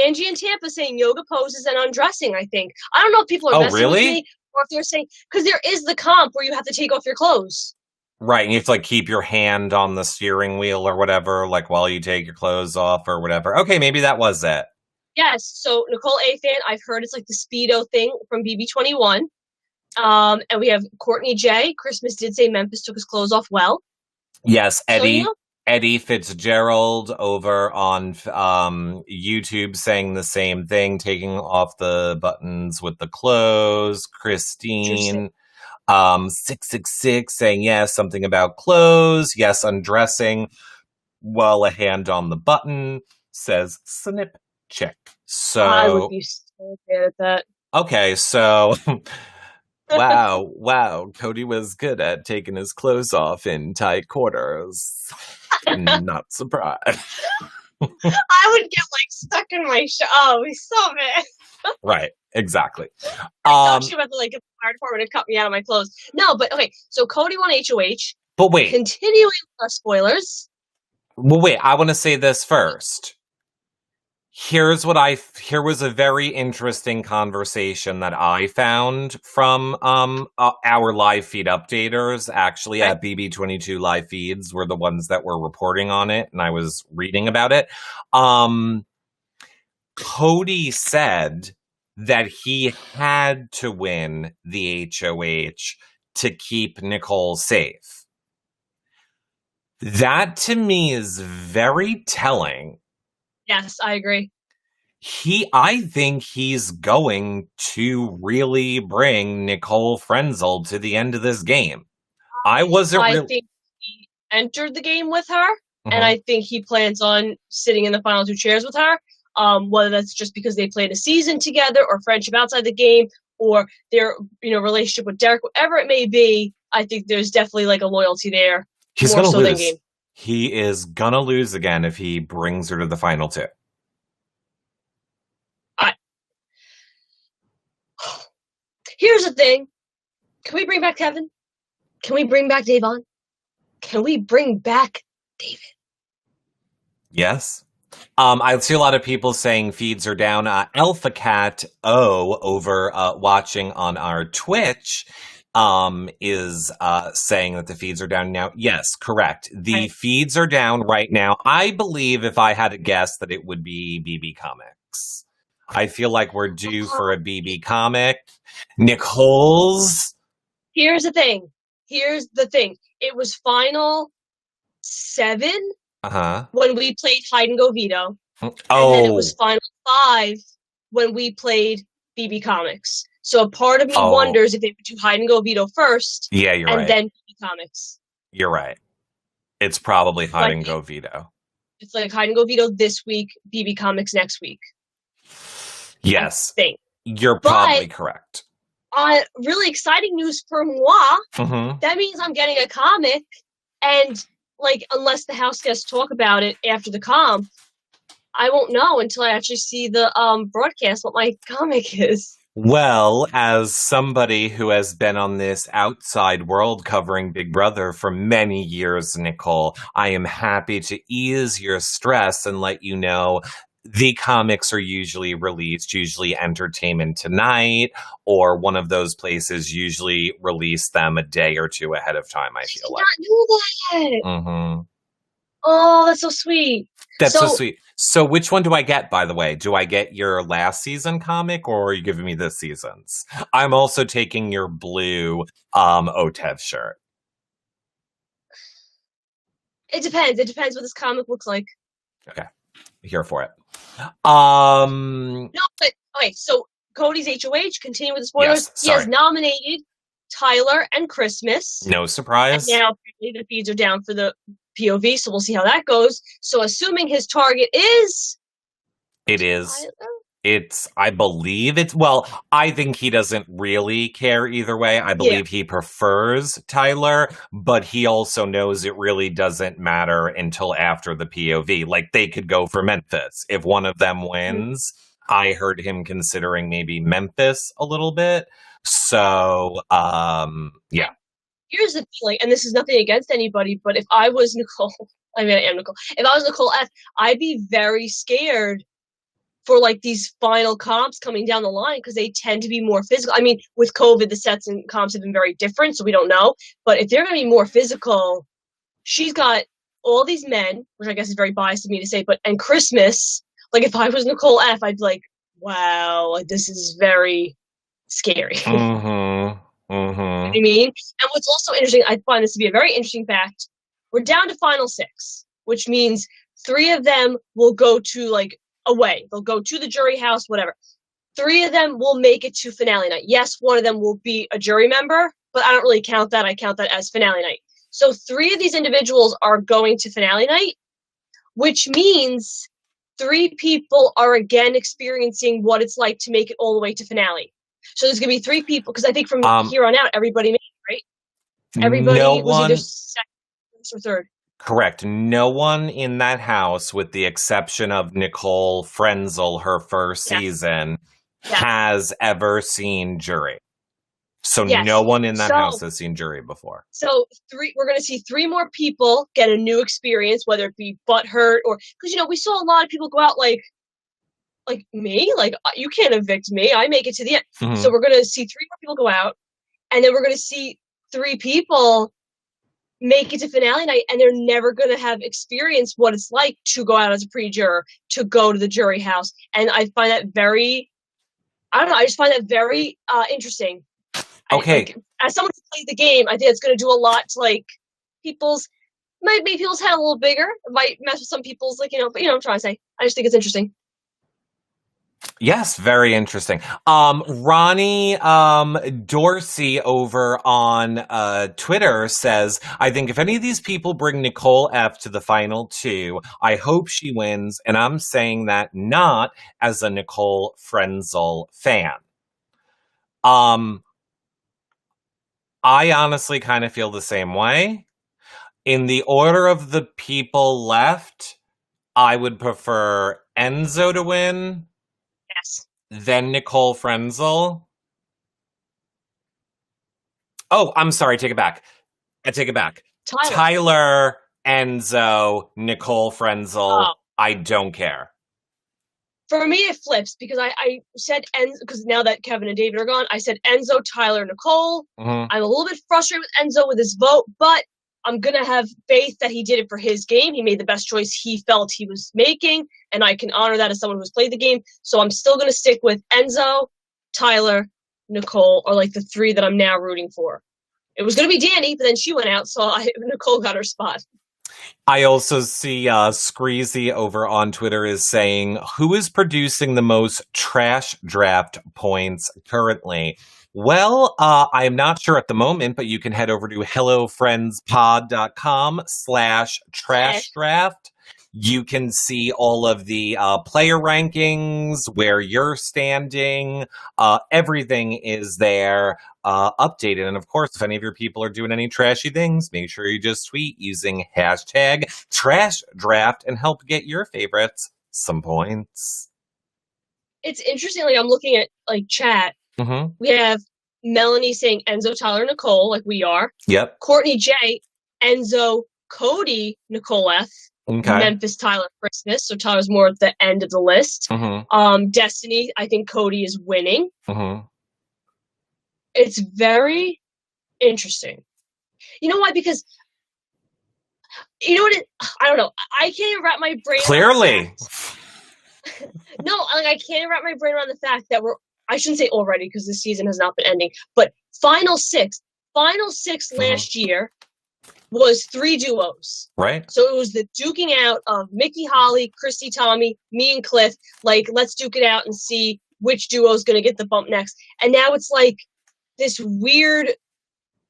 Angie in Tampa saying yoga poses and undressing, I think. I don't know if people are messing with me or if they're saying, because there is the comp where you have to take off your clothes. Right, and you have to keep your hand on the steering wheel or whatever, while you take your clothes off or whatever. Okay, maybe that was it. Yes, so Nicole A. fan, I've heard it's like the Speedo thing from BB21. And we have Courtney J. Christmas did say Memphis took his clothes off well. Yes, Eddie. So, Eddie Fitzgerald over on YouTube saying the same thing, taking off the buttons with the clothes. Christine 666 saying yes, something about clothes. Yes, undressing while a hand on the button says snip check. So I would be so bad at that. Okay, so wow, Cody was good at taking his clothes off in tight quarters. Not surprised. I would get stuck in my shirt. Oh, we saw it. Right, exactly. I thought she was get the fire department and cut me out of my clothes. No, but okay. So Cody won HOH. But wait, continuing with our spoilers. Well, wait. I want to say this first. Here was a very interesting conversation that I found from our live feed updaters. Actually, at BB22 live feeds were the ones that were reporting on it, and I was reading about it. Cody said that he had to win the HOH to keep Nicole safe. That to me is very telling. Yes, I agree. I think he's going to really bring Nicole Frenzel to the end of this game. I think he entered the game with her, and I think he plans on sitting in the final two chairs with her. Whether that's just because they played a season together, or friendship outside the game, or their relationship with Derek, whatever it may be. I think there's definitely like a loyalty there. He's going to lose. He is going to lose again if he brings her to the final two. Here's the thing. Can we bring back Kevin? Can we bring back Davon? Can we bring back David? Yes. I see a lot of people saying feeds are down. Alpha Cat O over watching on our Twitch is saying that the feeds are down now. Yes, correct. The feeds are down right now. I believe if I had to guess that it would be BB Comics. I feel like we're due for a BB comic. Nicole's. Here's the thing. It was final 7 when we played Hide and Go Veto. And then it was final 5 when we played BB Comics. So a part of me wonders if they would do Hide and Go Veto first. Yeah, you're right. And then BB Comics. You're right. It's probably Hide and Go Veto. It's like Hide and Go Veto this week, BB Comics next week. Yes. You're probably correct. Really exciting news for moi. That means I'm getting a comic, and like, unless the house guests talk about it after the comp, I won't know until I actually see the broadcast what my comic is. Well, as somebody who has been on this outside world covering Big Brother for many years, Nicole, I am happy to ease your stress and let you know the comics are usually released, usually Entertainment Tonight, or one of those places usually release them a day or two ahead of time, I feel like. I did not know that. Oh, that's so sweet. That's so sweet. So which one do I get, by the way? Do I get your last season comic, or are you giving me this season's? I'm also taking your blue OTEV shirt. It depends. It depends what this comic looks like. Okay. Here for it. No, but okay, so Cody's HOH, continue with the spoilers. Yes, he has nominated Tyler and Christmas. No surprise. And now the feeds are down for the POV, so we'll see how that goes. So assuming his target is Tyler? I believe it's, well, I think he doesn't really care either way. I believe he prefers Tyler, but he also knows it really doesn't matter until after the POV. Like, they could go for Memphis. If one of them wins, I heard him considering maybe Memphis a little bit. So, yeah. Here's the thing, and this is nothing against anybody, but if I was Nicole, I mean, I am Nicole. If I was Nicole F, I'd be very scared for like these final comps coming down the line, because they tend to be more physical. I mean, with COVID, the sets and comps have been very different, so we don't know. But if they're going to be more physical, she's got all these men, which I guess is very biased of me to say, and Christmas, like if I was Nicole F, I'd be like, wow, like, this is very scary. You know what I mean? And what's also interesting, I find this to be a very interesting fact, we're down to final 6, which means 3 of them will go to like away. They'll go to the jury house, whatever. 3 of them will make it to finale night. Yes, one of them will be a jury member, but I don't really count that. I count that as finale night. So 3 of these individuals are going to finale night, which means 3 people are again experiencing what it's like to make it all the way to finale. So there's going to be 3 people, because I think from here on out, everybody made it, right? Everybody was either second or third. Correct. No one in that house, with the exception of Nicole Frenzel, her first season, has ever seen jury. So no one in that house has seen jury before. So we're going to see 3 more people get a new experience, whether it be butthurt or, because, we saw a lot of people go out like me, like, you can't evict me. I make it to the end. So we're going to see 3 more people go out, and then we're going to see 3 people make it to finale night, and they're never going to have experienced what it's like to go out as a pre-juror, to go to the jury house. And I find that very, I just find that very interesting. Okay. As someone who plays the game, I think it's going to do a lot to, like, might make people's head a little bigger. It might mess with some people's, like, but I'm trying to say, I just think it's interesting. Yes, very interesting. Ronnie Dorsey over on Twitter says, I think if any of these people bring Nicole F to the final two, I hope she wins. And I'm saying that not as a Nicole Frenzel fan. I honestly kind of feel the same way. In the order of the people left, I would prefer Enzo to win. Yes. Then Nicole Frenzel. Oh, I'm sorry. Take it back. I take it back. Tyler, Enzo, Nicole Frenzel. Oh. I don't care. For me, it flips because I said Enzo, because now that Kevin and David are gone, I said Enzo, Tyler, Nicole. Mm-hmm. I'm a little bit frustrated with Enzo with his vote, but I'm going to have faith that he did it for his game. He made the best choice he felt he was making, and I can honor that as someone who's played the game. So I'm still going to stick with Enzo, Tyler, Nicole, or like the three that I'm now rooting for. It was going to be Danny, but then she went out, so Nicole got her spot. I also see Screezy over on Twitter is saying, who is producing the most trash draft points currently? Well, I'm not sure at the moment, but you can head over to hellofriendspod.com/trash draft. You can see all of the player rankings, where you're standing. Everything is there updated. And of course, if any of your people are doing any trashy things, make sure you just tweet using #TrashDraft and help get your favorites some points. It's interesting. Like, I'm looking at like chat. Mm-hmm. We have Melanie saying Enzo, Tyler, Nicole, like we are. Yep. Courtney J, Enzo, Cody, Nicole F. Okay. Memphis, Tyler, Christmas. So Tyler's more at the end of the list. Mm-hmm. Destiny, I think Cody is winning. Mm-hmm. It's very interesting. You know why? Because you know what? I don't know. I can't even wrap my brain. Clearly. No, like I can't even wrap my brain around the fact that I shouldn't say already because the season has not been ending, but Final Six last year was 3 duos. Right. So it was the duking out of Mickey, Holly, Christy, Tommy, me, and Cliff. Like, let's duke it out and see which duo is going to get the bump next. And now it's like this weird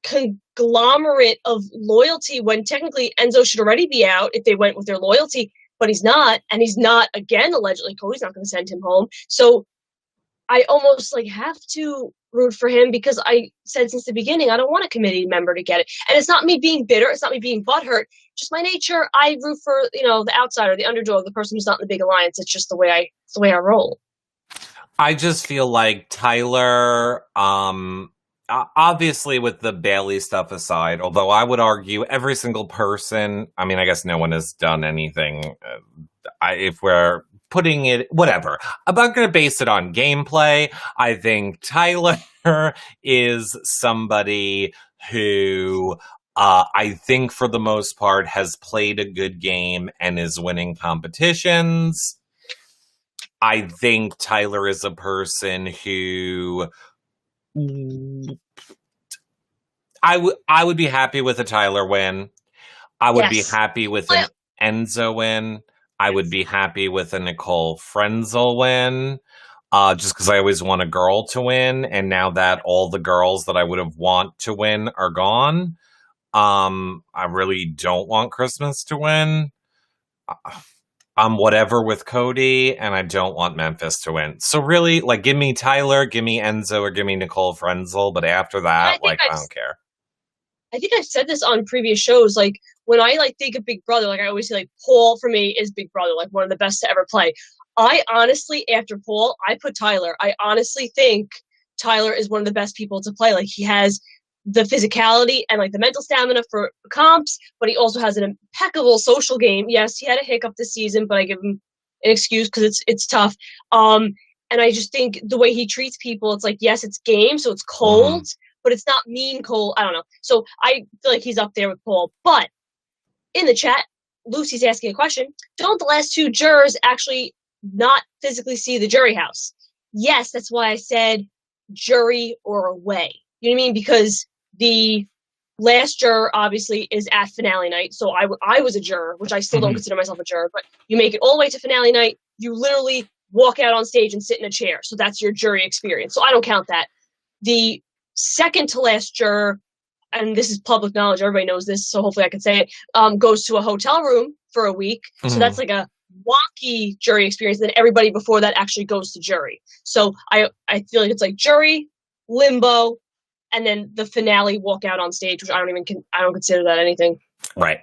conglomerate of loyalty when technically Enzo should already be out if they went with their loyalty, but he's not. And he's not, again, allegedly. Cody's not going to send him home. So I almost like have to root for him because I said since the beginning, I don't want a committee member to get it. And it's not me being bitter. It's not me being butthurt. Just my nature. I root for, the outsider, the underdog, the person who's not in the big alliance. It's just the way I roll. I just feel like Tyler, obviously with the Bailey stuff aside, although I would argue every single person, I mean, I guess no one has done anything. If we're putting it, whatever. I'm not going to base it on gameplay. I think Tyler is somebody who I think for the most part has played a good game and is winning competitions. I think Tyler is a person who I would be happy with a Tyler win. I would be happy with an Enzo win. I would be happy with a Nicole Frenzel win, just because I always want a girl to win. And now that all the girls that I would have want to win are gone, I really don't want Christmas to win. I'm whatever with Cody, and I don't want Memphis to win. So really, like, give me Tyler, give me Enzo, or give me Nicole Frenzel. But after that, I don't care. I think I've said this on previous shows. Like, when I think of Big Brother, like I always say, like Paul for me is Big Brother, like one of the best to ever play. I honestly, after Paul, I put Tyler. I honestly think Tyler is one of the best people to play. Like, he has the physicality and like the mental stamina for comps, but he also has an impeccable social game. Yes, he had a hiccup this season, but I give him an excuse because it's tough. And I just think the way he treats people, it's like, yes, it's game, so it's cold, but it's not mean cold. I don't know. So I feel like he's up there with Paul. But in the chat, Lucy's asking a question. Don't the last 2 jurors actually not physically see the jury house? Yes, that's why I said jury or away. You know what I mean? Because the last juror obviously is at finale night. So I was a juror, which I still don't consider myself a juror, but you make it all the way to finale night. You literally walk out on stage and sit in a chair. So that's your jury experience. So I don't count that. The second to last juror, and this is public knowledge, everybody knows this, so hopefully I can say it, goes to a hotel room for a week. So that's like a wonky jury experience. Then everybody before that actually goes to jury. So I feel like it's like jury, limbo, and then the finale walk out on stage, which I don't consider that anything. Right.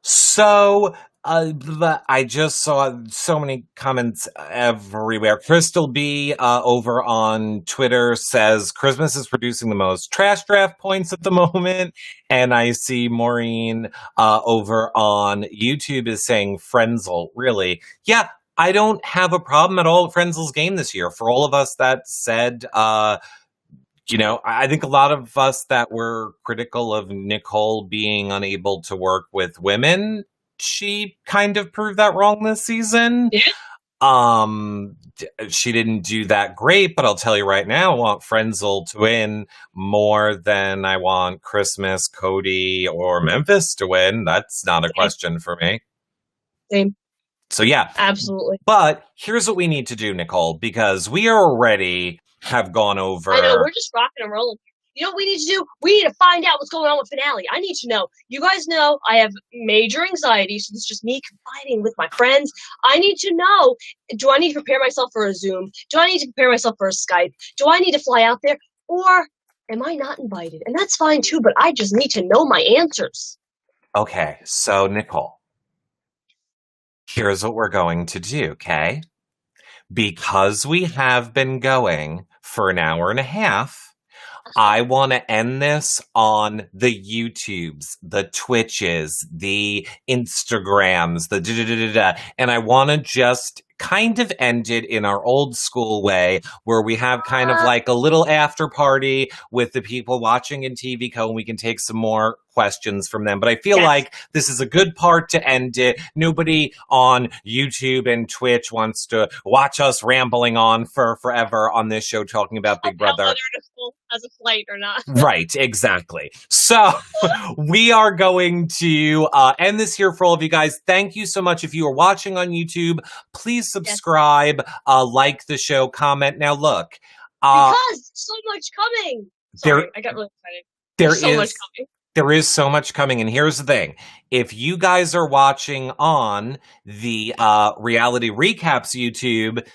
So I just saw so many comments everywhere. Crystal B over on Twitter says Christmas is producing the most trash draft points at the moment. And I see Maureen over on YouTube is saying Frenzel. Really? Yeah, I don't have a problem at all with Frenzel's game this year. For all of us that said, you know, I think a lot of us that were critical of Nicole being unable to work with women, she kind of proved that wrong this season. Yeah. She didn't do that great, but I'll tell you right now, I want Frenzel to win more than I want Christmas, Cody, or Memphis to win. That's not a question for me. Same. So yeah. Absolutely. But here's what we need to do, Nicole, because we already have gone over. I know, we're just rocking and rolling. You know what we need to do? We need to find out what's going on with finale. I need to know. You guys know I have major anxiety, so it's just me confiding with my friends. I need to know, do I need to prepare myself for a Zoom? Do I need to prepare myself for a Skype? Do I need to fly out there? Or am I not invited? And that's fine too, but I just need to know my answers. Okay, so Nicole, here's what we're going to do, okay? Because we have been going for an hour and a half, I want to end this on the YouTubes, the Twitches, the Instagrams, the da-da-da-da-da, and I want to just kind of end it in our old school way where we have kind of like a little after party with the people watching in TV Co, and we can take some more questions from them. But I feel like this is a good part to end it. Nobody on YouTube and Twitch wants to watch us rambling on for forever on this show talking about Big Brother. Whether it's as a flight or not. Right, exactly. So we are going to end this here for all of you guys. Thank you so much. If you are watching on YouTube, please subscribe, like the show, comment. Now look. Because so much coming. Sorry, I got really excited. There's so much coming. There is so much coming, and here's the thing. If you guys are watching on the Reality Recaps YouTube,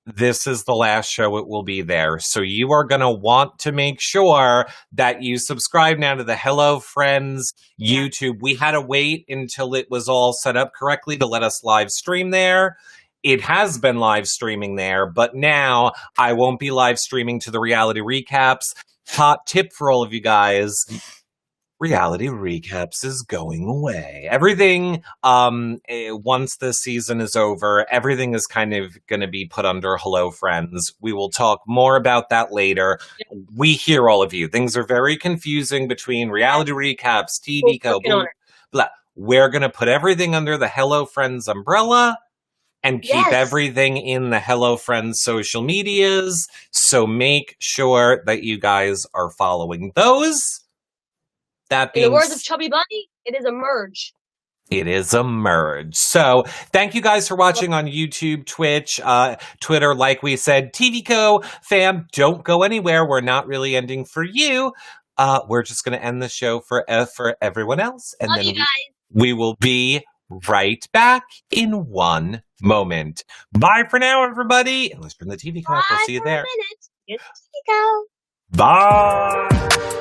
this is the last show it will be there. So you are going to want to make sure that you subscribe now to the Hello Friends YouTube. We had to wait until it was all set up correctly to let us live stream there. It has been live streaming there, but now I won't be live streaming to the Reality Recaps. Hot tip for all of you guys. Reality Recaps is going away. Everything, once this season is over, everything is kind of going to be put under Hello Friends. We will talk more about that later. We hear all of you. Things are very confusing between Reality Recaps, TV Co, blah. We're going to put everything under the Hello Friends umbrella and keep everything in the Hello Friends social medias. So make sure that you guys are following those. That being, in the words of Chubby Bunny, it is a merge. It is a merge. So thank you guys for watching on YouTube, Twitch, Twitter. Like we said, TV Co fam, don't go anywhere. We're not really ending for you. We're just going to end the show for everyone else. And Love then you guys. we will be right back in one moment. Bye for now, everybody. Unless you're in the TV Co, we'll see you there. It's TV Co. Bye.